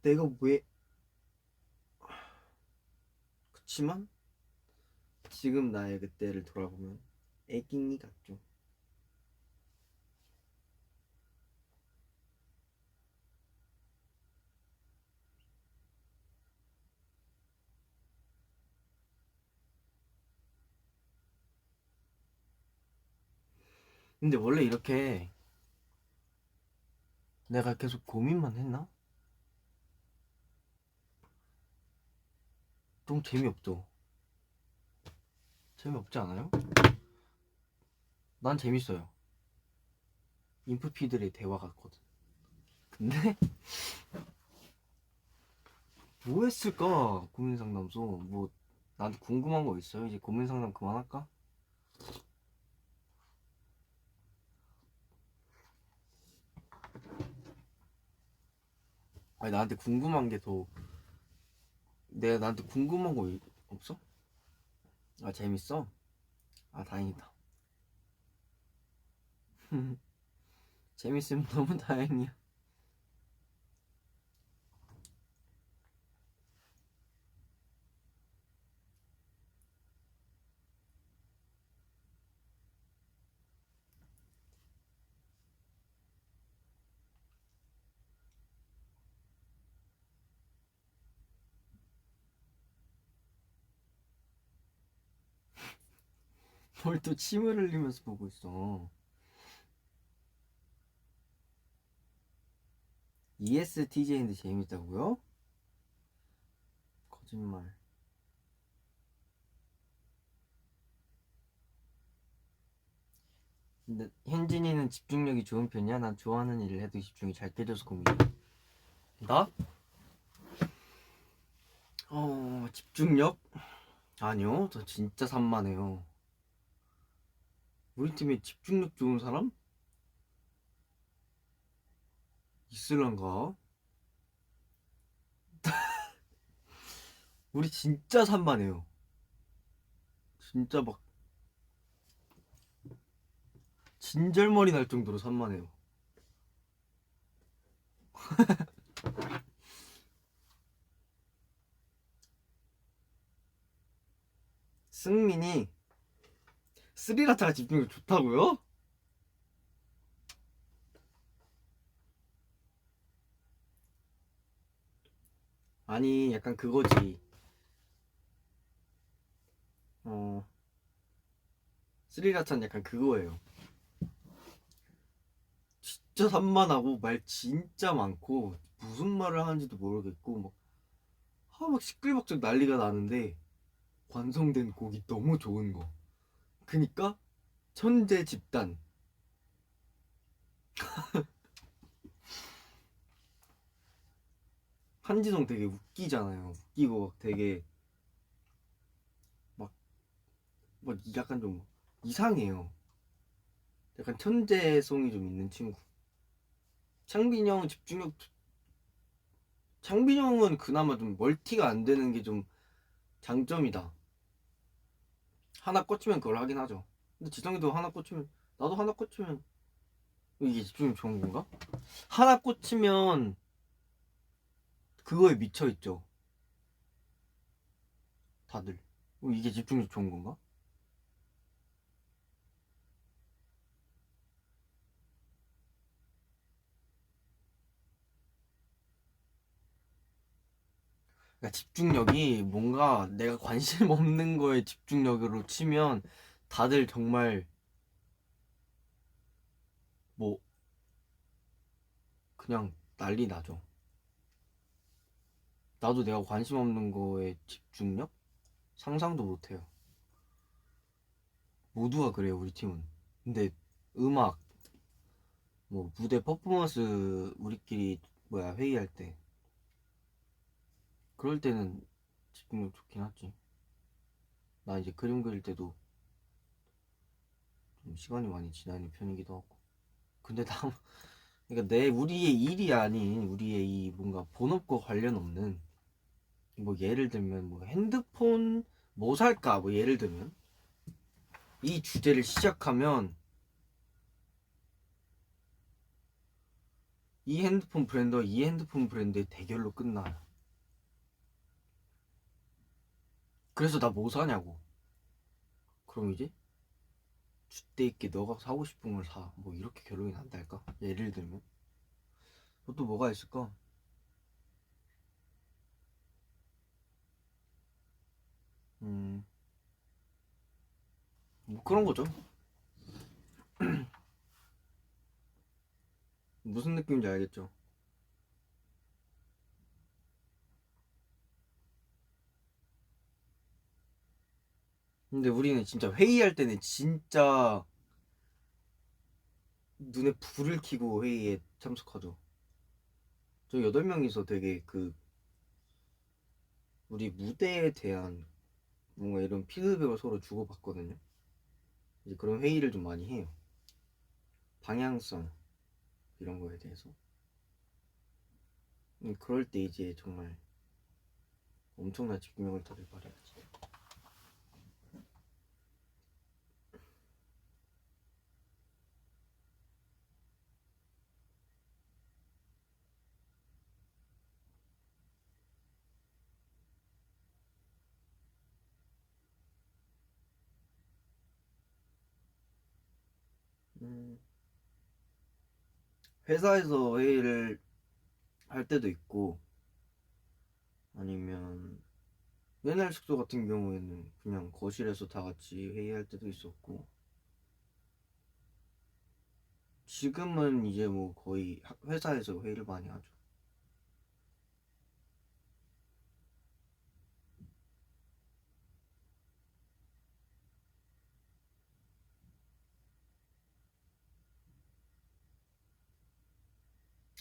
내가 왜 그치만 지금 나의 그때를 돌아보면 애기니 같죠. 근데 원래 이렇게 내가 계속 고민만 했나? 너무 재미없죠. 재미없지 않아요? 난 재밌어요. 인프피들의 대화 같거든. 근데 뭐 했을까? 고민 상담소. 뭐 나한테 궁금한 거 있어요? 이제 고민 상담 그만할까? 아니 나한테 궁금한 게 더 내가 나한테 궁금한 거 없어? 아 재밌어? 아 다행이다. 재밌으면 너무 다행이야. 뭘 또 침을 흘리면서 보고 있어. ESTJ인데 재밌다고요? 거짓말. 근데 현진이는 집중력이 좋은 편이야? 난 좋아하는 일을 해도 집중이 잘 깨져서 고민이야. 나? 집중력? 아니요, 저 진짜 산만해요. 우리 팀에 집중력 좋은 사람? 있을란가? 우리 진짜 산만해요. 진짜 막 진절머리 날 정도로 산만해요. 승민이 스리라차가 집중력 좋다고요? 아니 약간 그거지. 어 스리라차는 약간 그거예요. 진짜 산만하고 말 진짜 많고 무슨 말을 하는지도 모르겠고 막 시끌벅적 난리가 나는데 완성된 곡이 너무 좋은 거. 그니까 천재 집단. 한지성 되게 웃기잖아요. 웃기고 막 되게 막, 막 약간 좀 이상해요. 약간 천재성이 좀 있는 친구. 창빈이 형은 집중력, 창빈이 형은 그나마 좀 멀티가 안 되는 게 좀 장점이다. 하나 꽂히면 그걸 하긴 하죠. 근데 지성이도 하나 꽂히면, 나도 하나 꽂히면 이게 집중력 좋은 건가? 하나 꽂히면 그거에 미쳐 있죠. 다들. 이게 집중력 좋은 건가? 그러니까 집중력이 뭔가 내가 관심 없는 거에 집중력으로 치면 다들 정말 뭐 그냥 난리 나죠. 나도 내가 관심 없는 거에 집중력? 상상도 못 해요. 모두가 그래요, 우리 팀은. 근데 음악, 뭐 무대 퍼포먼스 우리끼리 뭐야 회의할 때 그럴 때는 집중력 좋긴 하지. 나 이제 그림 그릴 때도 좀 시간이 많이 지나는 편이기도 하고. 근데 나 그러니까 내 우리의 일이 아닌 우리의 이 뭔가 본업과 관련 없는 뭐 예를 들면 뭐 핸드폰 뭐 살까 뭐 예를 들면 이 주제를 시작하면 이 핸드폰 브랜드와 이 핸드폰 브랜드의 대결로 끝나요. 그래서 나 뭐 사냐고. 그럼 이제 주대 있게 너가 사고 싶은 걸 사. 뭐 이렇게 결론이 난달까? 예를 들면 또 뭐가 있을까? 음, 뭐 그런 거죠. 무슨 느낌인지 알겠죠? 근데 우리는 진짜 회의할 때는 진짜 눈에 불을 켜고 회의에 참석하죠. 저 8명이서 되게 그 우리 무대에 대한 뭔가 이런 피드백을 서로 주고받거든요. 이제 그런 회의를 좀 많이 해요. 방향성 이런 거에 대해서. 그럴 때 이제 정말 엄청난 집중력을 다들 발휘하지. 음, 회사에서 회의를 할 때도 있고 아니면 옛날 숙소 같은 경우에는 그냥 거실에서 다 같이 회의할 때도 있었고 지금은 이제 뭐 거의 회사에서 회의를 많이 하죠.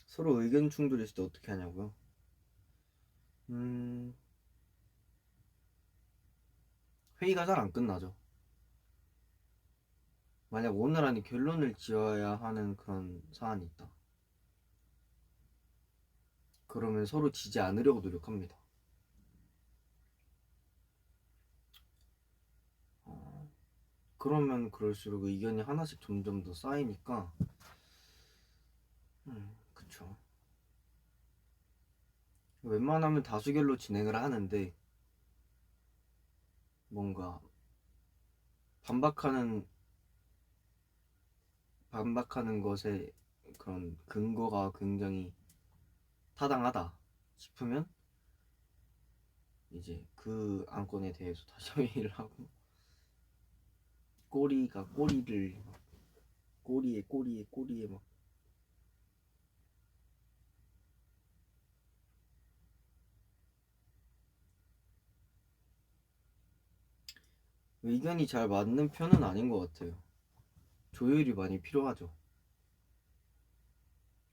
서로 의견 충돌했을 때 어떻게 하냐고요? 음, 회의가 잘 안 끝나죠. 만약 오늘 안에 결론을 지어야 하는 그런 사안이 있다. 그러면 서로 지지 않으려고 노력합니다. 어, 그러면 그럴수록 의견이 하나씩 점점 더 쌓이니까, 그쵸. 웬만하면 다수결로 진행을 하는데, 뭔가 반박하는, 반박하는 것에 그런 근거가 굉장히 타당하다 싶으면, 이제 그 안건에 대해서 다시 회의를 하고, 꼬리가 꼬리를, 꼬리에 꼬리에 꼬리에 막 의견이 잘 맞는 편은 아닌 것 같아요. 조율이 많이 필요하죠.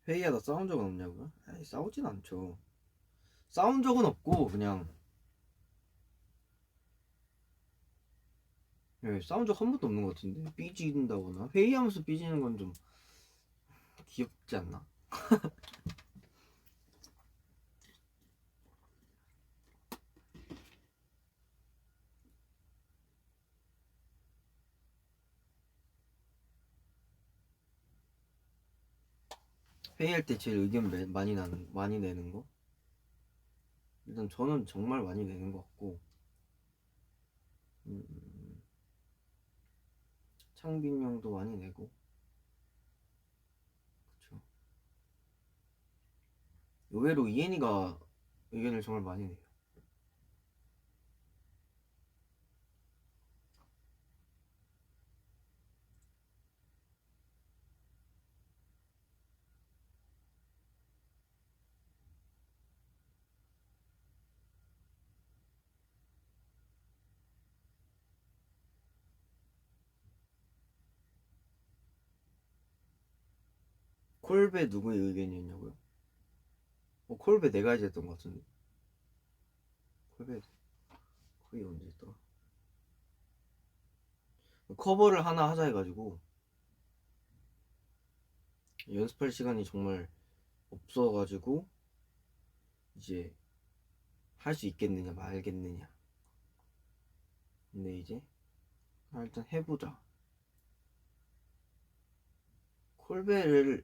회의하다 싸운 적은 없냐고요? 에이, 싸우진 않죠. 싸운 적은 없고 그냥 싸운 적 한 번도 없는 것 같은데 삐진다거나 회의하면서 삐지는 건 좀 귀엽지 않나? 회의할 때 제일 의견 많이 내는 거? 일단 저는 정말 많이 내는 것 같고 음, 창빈 형도 많이 내고 그쵸. 의외로 이엔이가 의견을 정말 많이 내요. 콜베 누구의 의견이었냐고요? 콜베 내가 이제 했던 것 같은데 콜베 거의 언제 했더라? 커버를 하나 하자 해가지고 연습할 시간이 정말 없어가지고 이제 할 수 있겠느냐 말겠느냐. 근데 이제 일단 해보자. 콜베를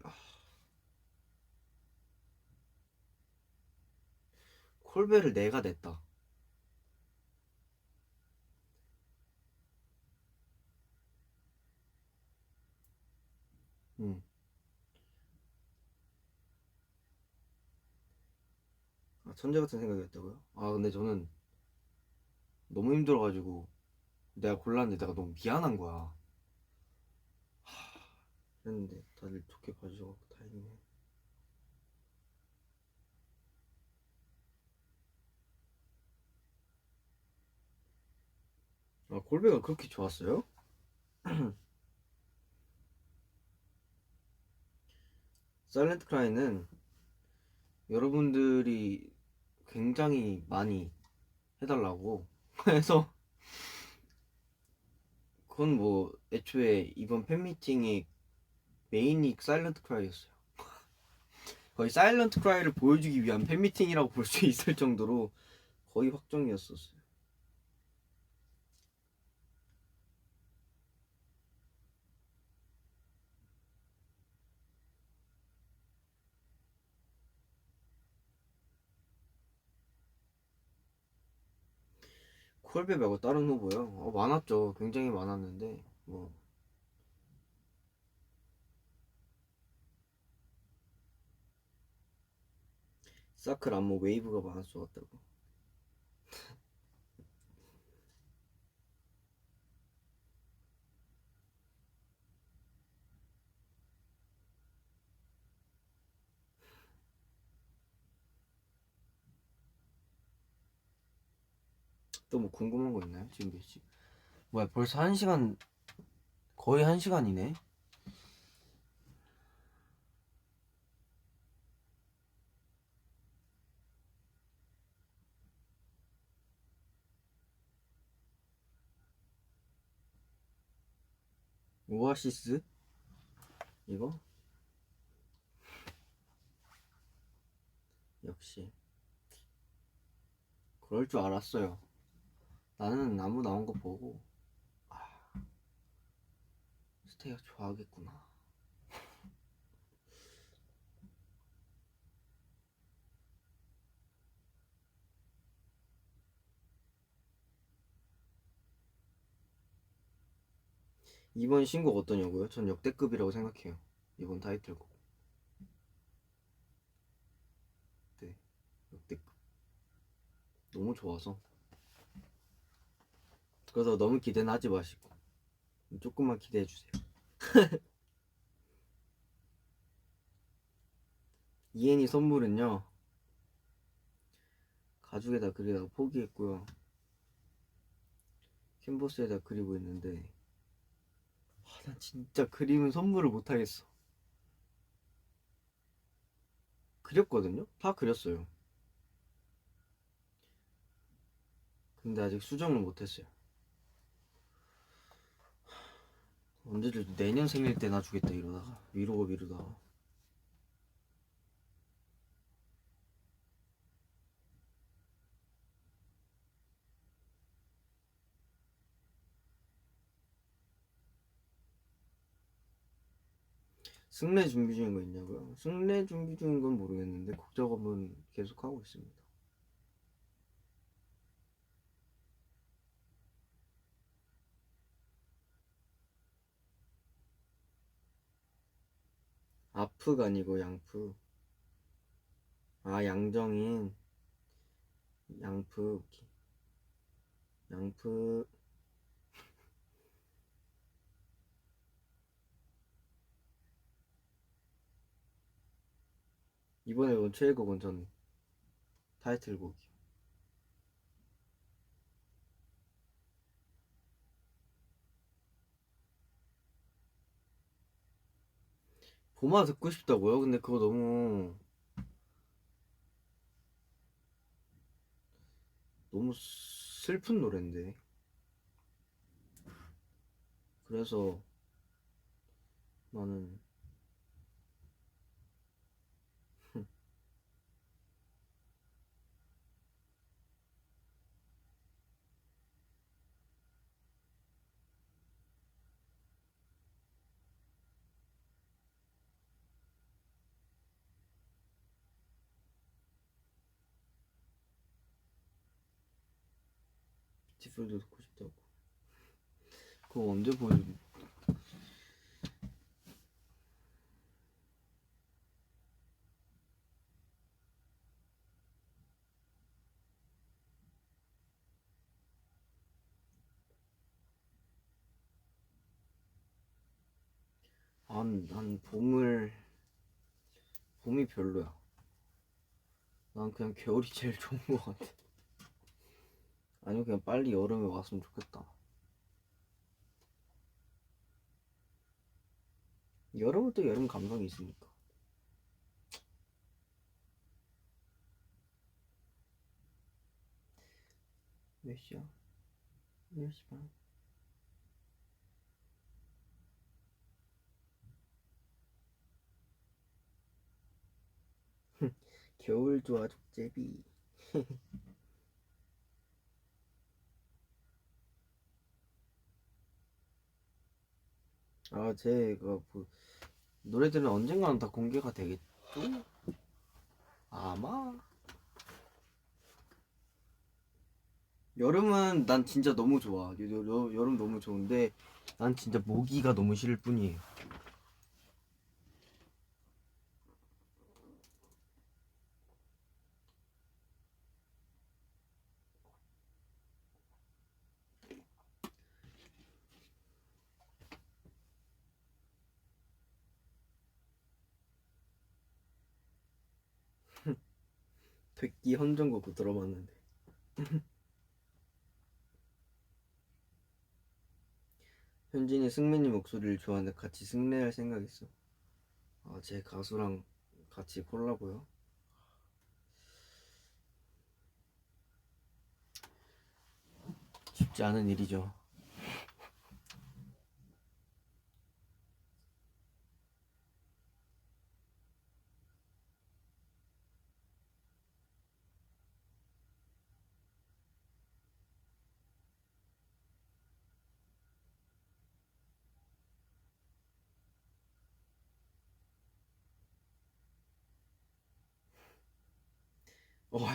콜베를 내가 냈다. 음. 천재 같은 생각이었다고요? 근데 저는 너무 힘들어가지고 내가 골랐는데 내가 너무 미안한 거야. 그랬는데 다들 좋게 봐주셔서 다행이네. 콜베가 그렇게 좋았어요? 사일렌트 크라이는 여러분들이 굉장히 많이 해달라고 해서 그건 뭐 애초에 이번 팬미팅의 메인이 사일런트 크라이였어요. 거의 사일런트 크라이를 보여주기 위한 팬미팅이라고 볼 수 있을 정도로 거의 확정이었었어요. 콜베 말고 다른 후보요? 많았죠. 굉장히 많았는데 뭐 사클 안무 웨이브가 많았어 같다고. 또 뭐 궁금한 거 있나요? 지금 몇 시? 뭐야 벌써 1시간 거의 1시간이네. 오아시스? 이거? 역시 그럴 줄 알았어요. 나는 나무 나온 거 보고 스테이가 좋아하겠구나. 이번 신곡 어떠냐고요? 전 역대급이라고 생각해요. 이번 타이틀곡. 네, 역대급. 너무 좋아서. 그래서 너무 기대는 하지 마시고 조금만 기대해 주세요. 이엔이 선물은요. 가죽에다 그리다가 포기했고요. 캔버스에다 그리고 있는데 난 진짜 그림은 선물을 못 하겠어. 그렸거든요. 다 그렸어요. 근데 아직 수정을 못했어요. 언제든 내년 생일 때나 주겠다 이러다가 미루고 미루다가. 승래 준비 중인 거 있냐고요? 승래 준비 중인 건 모르겠는데 곡 작업은 계속 하고 있습니다. 아프가 아니고 양프. 아, 양정인. 양프. 양프. 이번에 온 최애곡은 전 타이틀곡이요. 봄아 듣고 싶다고요? 근데 그거 너무 슬픈 노랜데. 그래서 나는 tif플도 듣고 싶다고. 그거 언제 보여줘? 난 봄이 별로야. 난 그냥 겨울이 제일 좋은 것 같아. 아니면 그냥 빨리 여름에 왔으면 좋겠다. 여름은 또 여름 감성이 있으니까. 몇 시야? 10시 반. 겨울 좋아 족제비. 아, 제가 뭐 노래들은 언젠가는 다 공개가 되겠죠? 아마. 여름은 난 진짜 너무 좋아. 여름 너무 좋은데 난 진짜 모기가 너무 싫을 뿐이에요. 백기 헌정곡 들어봤는데. 현진이 승민이 목소리를 좋아하는데 같이 승래할 생각 있어. 아, 제 가수랑 같이 콜라보요? 쉽지 않은 일이죠.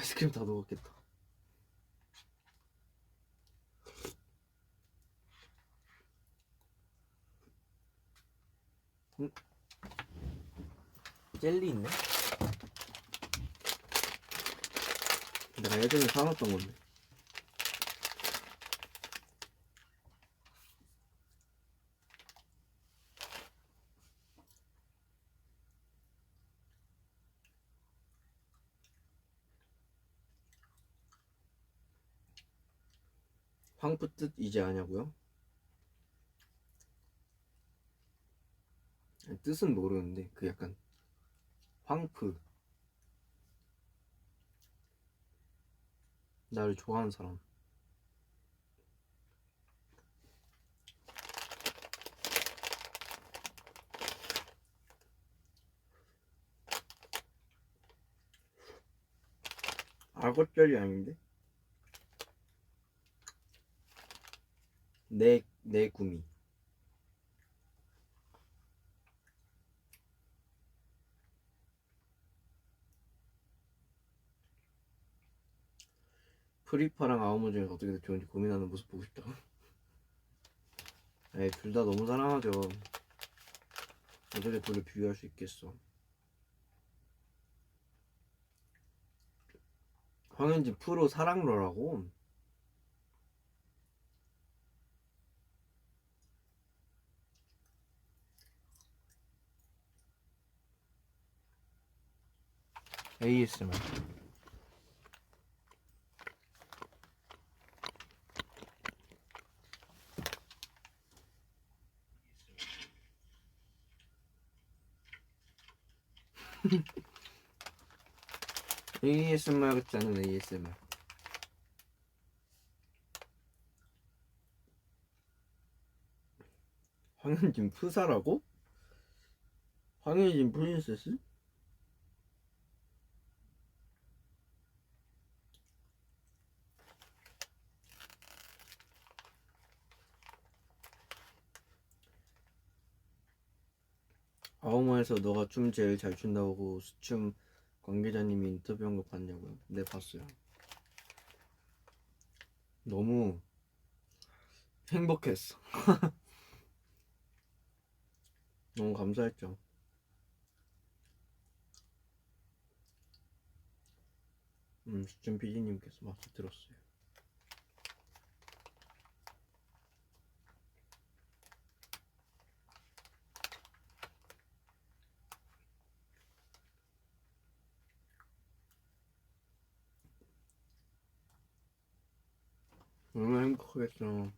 아이스크림 다 녹았겠다. 음, 젤리 있네? 내가 예전에 사놨던 건데. 황프 뜻 이제 아냐고요? 뜻은 모르는데 그 약간 황프 나를 좋아하는 사람. 악어절이 아닌데? 내 구미. 프리파랑 아우무 중에서 어떻게 더 좋은지 고민하는 모습 보고 싶다고? 에이, 둘 다 너무 사랑하죠. 어떻게 둘을 비교할 수 있겠어. 황현진 프로 사랑러라고? ASMR. ASMR 같지 않은 ASMR. 황현진 프사라고? 황현진 프린세스? 아우마에서 너가 춤 제일 잘 춘다고 수춤 관계자님이 인터뷰한 거 봤냐고요? 네, 봤어요. 너무 행복했어. 너무 감사했죠. 수준 PD님께서 말씀 들었어요. 얼마나 행복하겠어.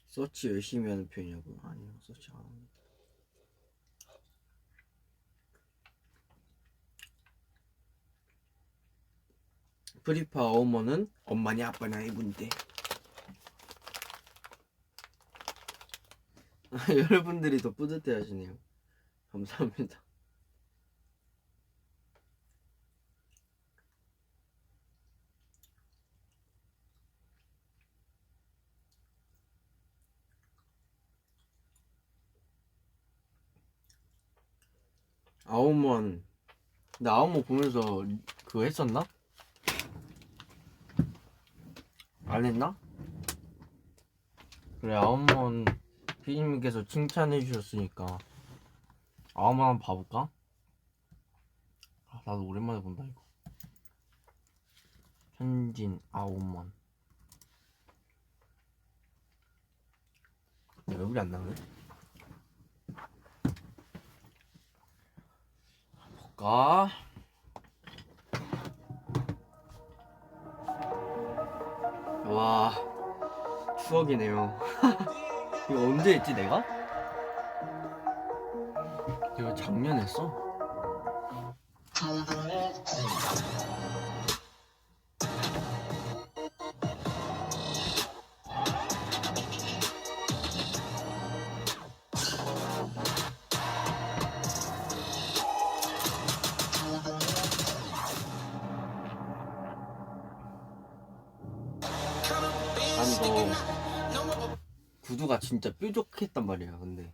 서치 열심히 하는 편이냐고요? 아니요, 서치 안 합니다. 프리파 어머는 엄마냐 아빠냐 이분인데. 여러분들이 더 뿌듯해 하시네요. 감사합니다. 아우먼, 나 아우먼 보면서 그거 했었나? 안 했나? 그래, 아우먼 피디님께서 칭찬해 주셨으니까 아우먼 한번 봐볼까? 아, 나도 오랜만에 본다 이거. 현진 아우먼. 얼굴이 안 나오네. 볼까? 와, 추억이네요. 이거 언제 했지 내가? 이거 작년 했어? 아니 너 구두가 진짜 뾰족했단 말이야. 근데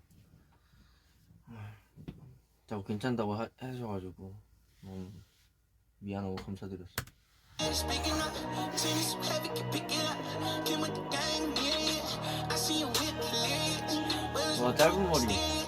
자꾸 괜찮다고 하셔가지고 너무 미안하고 감사드렸어. 와, 짧은 머리.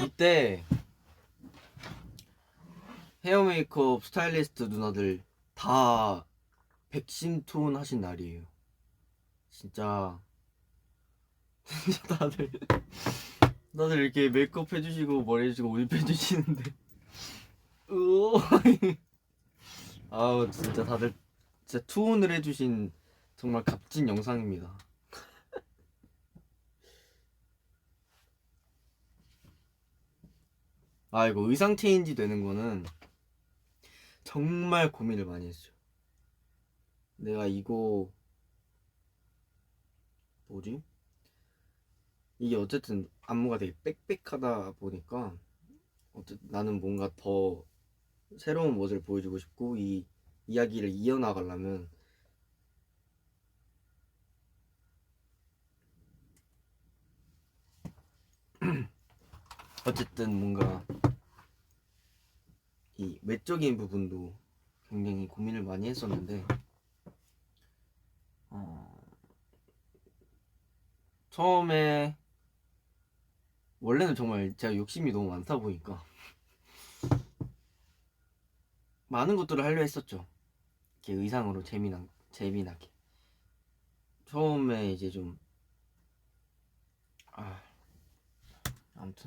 이때 헤어 메이크업 스타일리스트 누나들 다 백신 투혼 하신 날이에요. 진짜 다들 이렇게 메이크업 해주시고 머리 해주시고 옷 입혀주시는데 아우 진짜 다들 진짜 투혼을 해주신 정말 값진 영상입니다. 아 이거 의상 체인지 되는 거는 정말 고민을 많이 했어요. 내가 이거 뭐지? 이게 어쨌든 안무가 되게 빽빽하다 보니까 어쨌든 나는 뭔가 더 새로운 멋을 보여주고 싶고 이 이야기를 이어나가려면 어쨌든 뭔가 이 외적인 부분도 굉장히 고민을 많이 했었는데 처음에 원래는 정말 제가 욕심이 너무 많다 보니까 많은 것들을 하려 했었죠. 이렇게 의상으로 재미나게 처음에 이제 좀 아무튼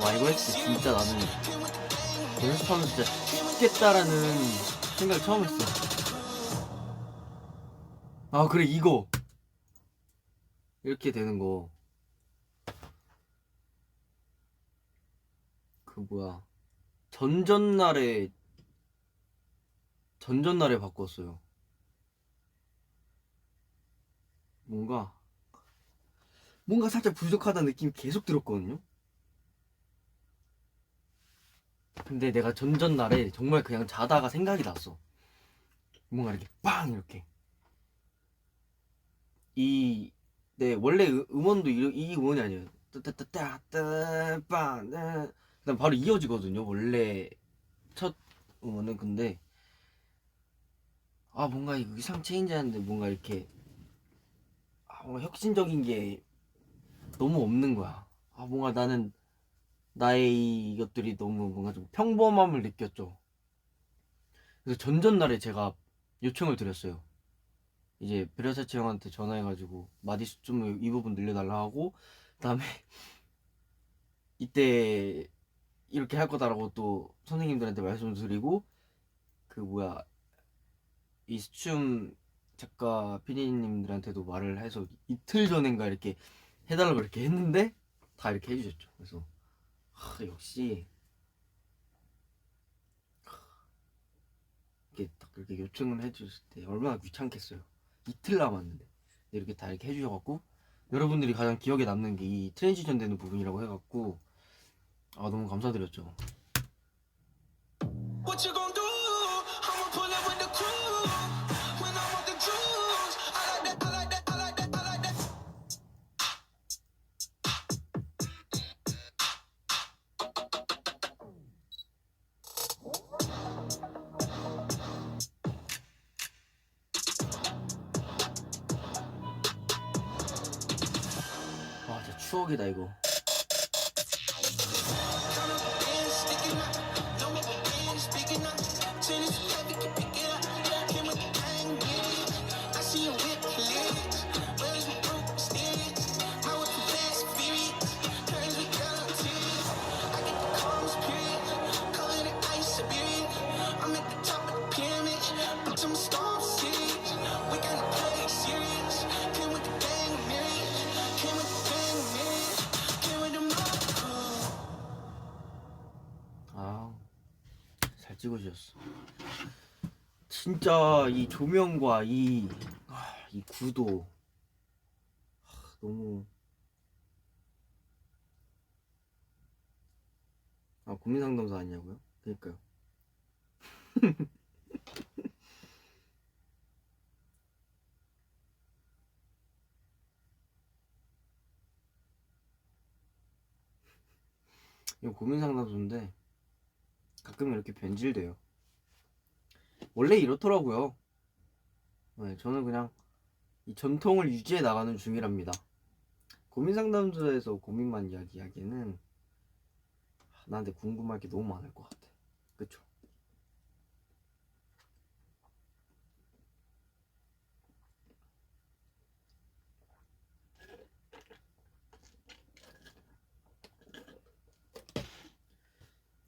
와 이거 했을 때 진짜 나는 연습하면서 진짜 죽겠다라는 생각을 처음 했어. 아 그래 이거 이렇게 되는 거 그 뭐야 전전날에 바꿨어요. 뭔가 살짝 부족하다는 느낌이 계속 들었거든요. 근데 내가 전전날에 정말 그냥 자다가 생각이 났어. 뭔가 이렇게 빵 이렇게 네 원래 음원도 이 음원이 아니에요. 따따따따따빵 그다음 바로 이어지거든요. 원래 첫 음원은. 근데 뭔가 이 의상 체인지하는데 뭔가 이렇게 뭔가 혁신적인 게 너무 없는 거야. 뭔가 나는 나의 이것들이 너무 뭔가 좀 평범함을 느꼈죠. 그래서 전전날에 제가 요청을 드렸어요. 이제 베르사체 형한테 전화해가지고 마디수 좀 이 부분 늘려달라 하고 그다음에 이때 이렇게 할 거다라고 또 선생님들한테 말씀드리고 그 뭐야 이스춤 작가 피디님들한테도 말을 해서 이틀 전인가 이렇게 해달라고 이렇게 했는데 다 이렇게 해주셨죠. 그래서 역시 이렇게 딱 이렇게 요청을 해주실 때 얼마나 귀찮겠어요. 이틀 남았는데 이렇게 다 이렇게 해주셔갖고 여러분들이 가장 기억에 남는 게 이 트랜지션 되는 부분이라고 해갖고 너무 감사드렸죠. What you gonna do? I'ma pull up with the crew. When I want the juice, I like that, I like that, I like that, I like that. 진짜 추억이다 이거. 잘 찍어주셨어. 진짜 이 조명과 이 구도 너무 고민 상담소 아니냐고요? 그러니까요. 이거 고민 상담소인데 가끔 이렇게 변질돼요. 원래 이렇더라고요. 네, 저는 그냥 이 전통을 유지해 나가는 중이랍니다. 고민 상담소에서 고민만 이야기하기에는 나한테 궁금할 게 너무 많을 것 같아. 그쵸?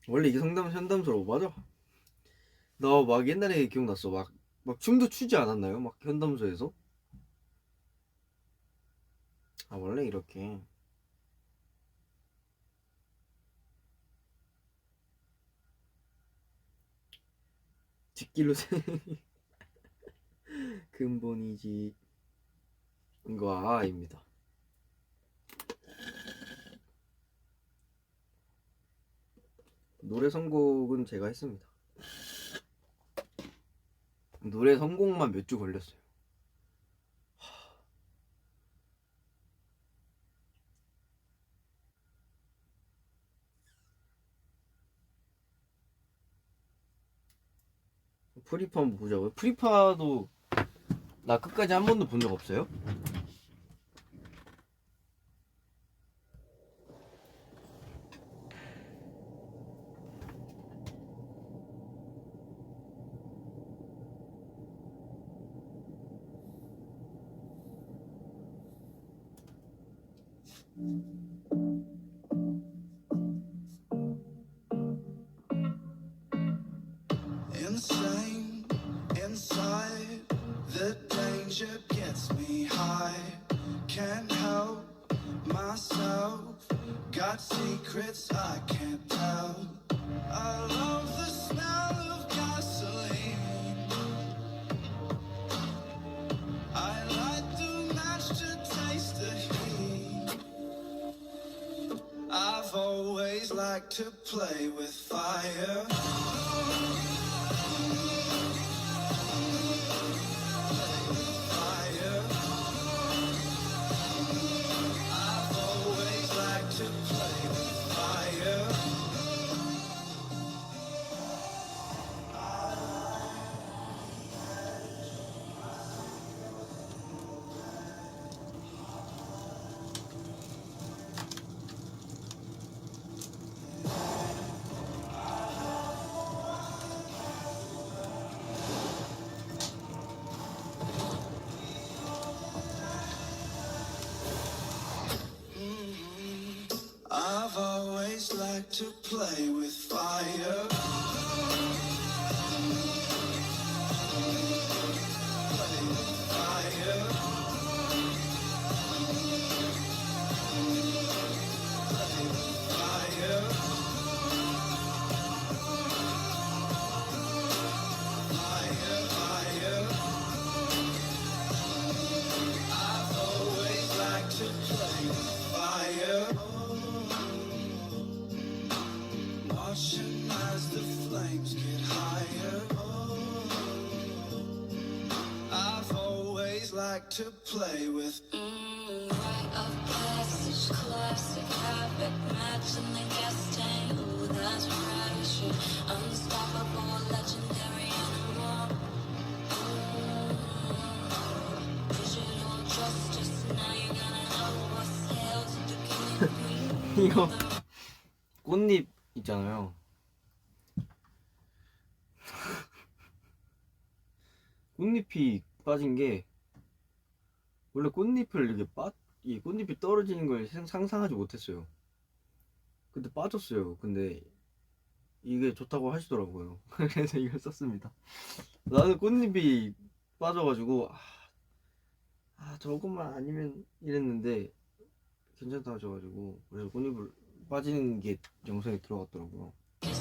원래 이게 상담소라고 맞아? 나 막 옛날에 기억났어. 막 춤도 추지 않았나요? 막 현담소에서? 원래 이렇게 뒷길로 근본이지 이거 입니다. 노래 선곡은 제가 했습니다. 노래 선곡만 몇 주 걸렸어요. 프리파 한번 보자고요? 프리파도 나 끝까지 한 번도 본 적 없어요? Insane inside, the danger gets me high. Can't help myself, got secrets I can't tell. I love the smell of gasoline. I light the match to taste the heat. I've always liked to play with fire. I've always liked to play with fire. Watching as the flames get higher. I've always liked to play with rite of passage, classic habit, match in the gas tank. Ooh, that's pressure, unstoppable, legendary animal. Digital justice, now you're gonna know what's hell to the king and queen. 이거 꽃잎 있잖아요. 꽃잎이 빠진 게 원래 꽃잎을 이렇게 이 꽃잎이 떨어지는 걸 상상하지 못했어요. 근데 빠졌어요. 근데 이게 좋다고 하시더라고요. 그래서 이걸 썼습니다. 나는 꽃잎이 빠져가지고 저것만 아니면 이랬는데 괜찮다 하셔가지고 그래서 꽃잎을 빠지는 게 영상에 들어갔더라고요. 근데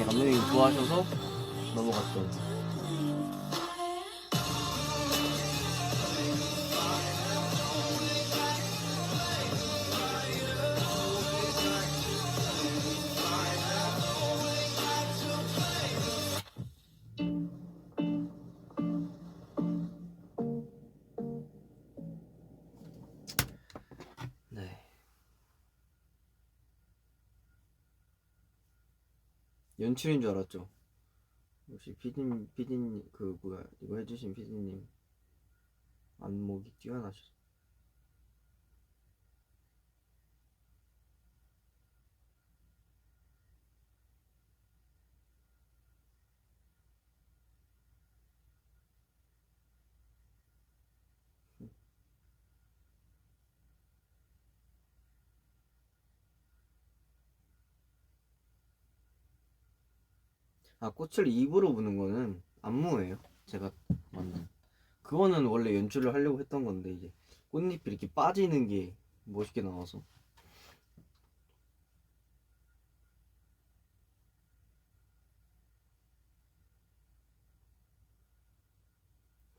감독님이 좋아하셔서 넘어갔던. 연출인 줄 알았죠. 역시 피디님 그 뭐야 이거 해주신 피디님 안목이 뛰어나셨어. 아 꽃을 입으로 부는 거는 안무예요. 제가 만든. 그거는 원래 연출을 하려고 했던 건데 이제 꽃잎이 이렇게 빠지는 게 멋있게 나와서.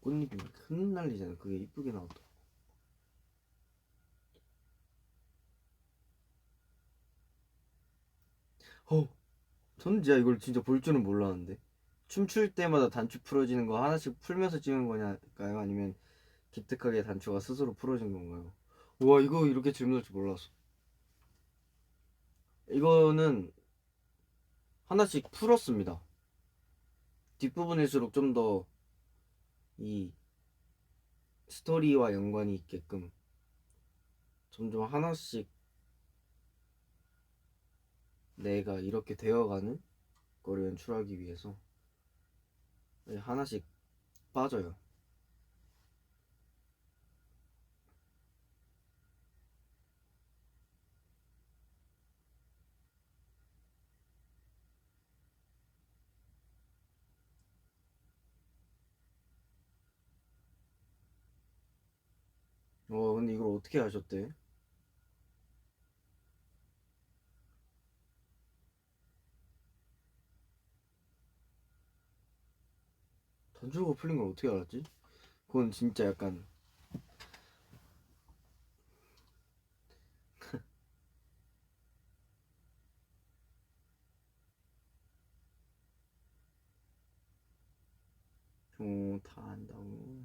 꽃잎이 흩날리잖아. 그게 이쁘게 나왔다. 전 진짜 이걸 진짜 볼 줄은 몰랐는데 춤출 때마다 단추 풀어지는 거 하나씩 풀면서 찍은 거냐까요? 아니면 기특하게 단추가 스스로 풀어진 건가요? 우와 이거 이렇게 질문할 줄 몰랐어. 이거는 하나씩 풀었습니다. 뒷부분일수록 좀 더 이 스토리와 연관이 있게끔 점점 하나씩 내가 이렇게 되어가는 거를 연출하기 위해서 하나씩 빠져요. 근데 이걸 어떻게 하셨대? 단추가 풀린 걸 어떻게 알았지? 그건 진짜 약간 다 안다고.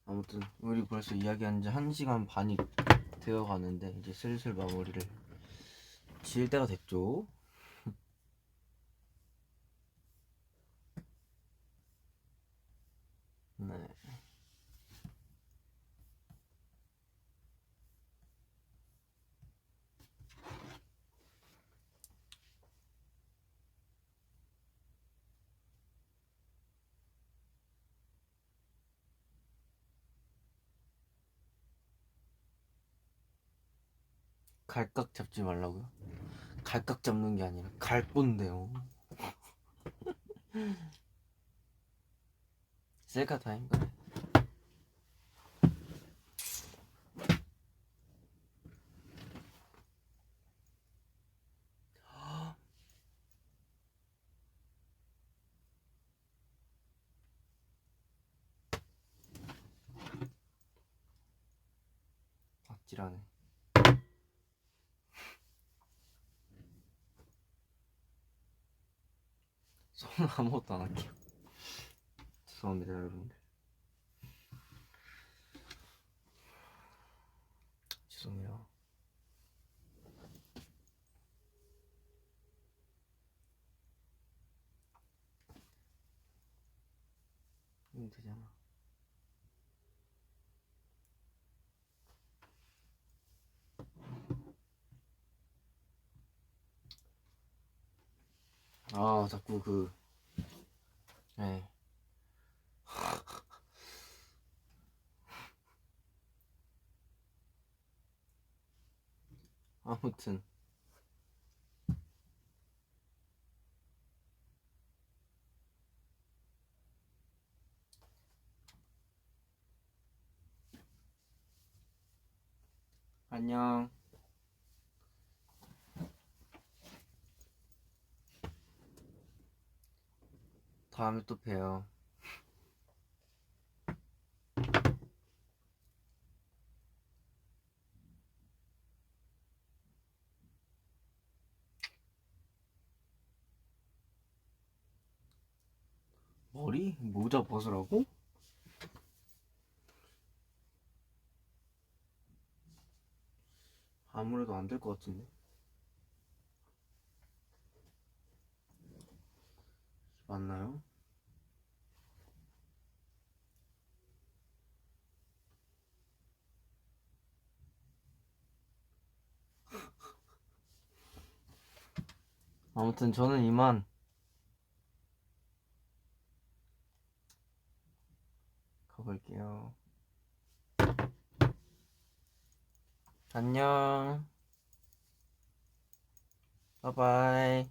아무튼 우리 벌써 이야기한 지 1시간 반이 되어 가는데 이제 슬슬 마무리를 지을 때가 됐죠. 네. 갈각 잡지 말라고요? 갈각 잡는 게 아니라 갈 건데요. 셀카 타임. 그래. 아찔하네. 손은 아무것도 안 할게요. 죄송합니다 여러분들. 죄송해요. 되잖아. 아 자꾸 네. 아무튼 안녕. 다음에 또 봬요. 머리? 모자 벗으라고? 아무래도 안 될 것 같은데. 맞나요? 아무튼 저는 이만 가볼게요. 안녕. 바이바이.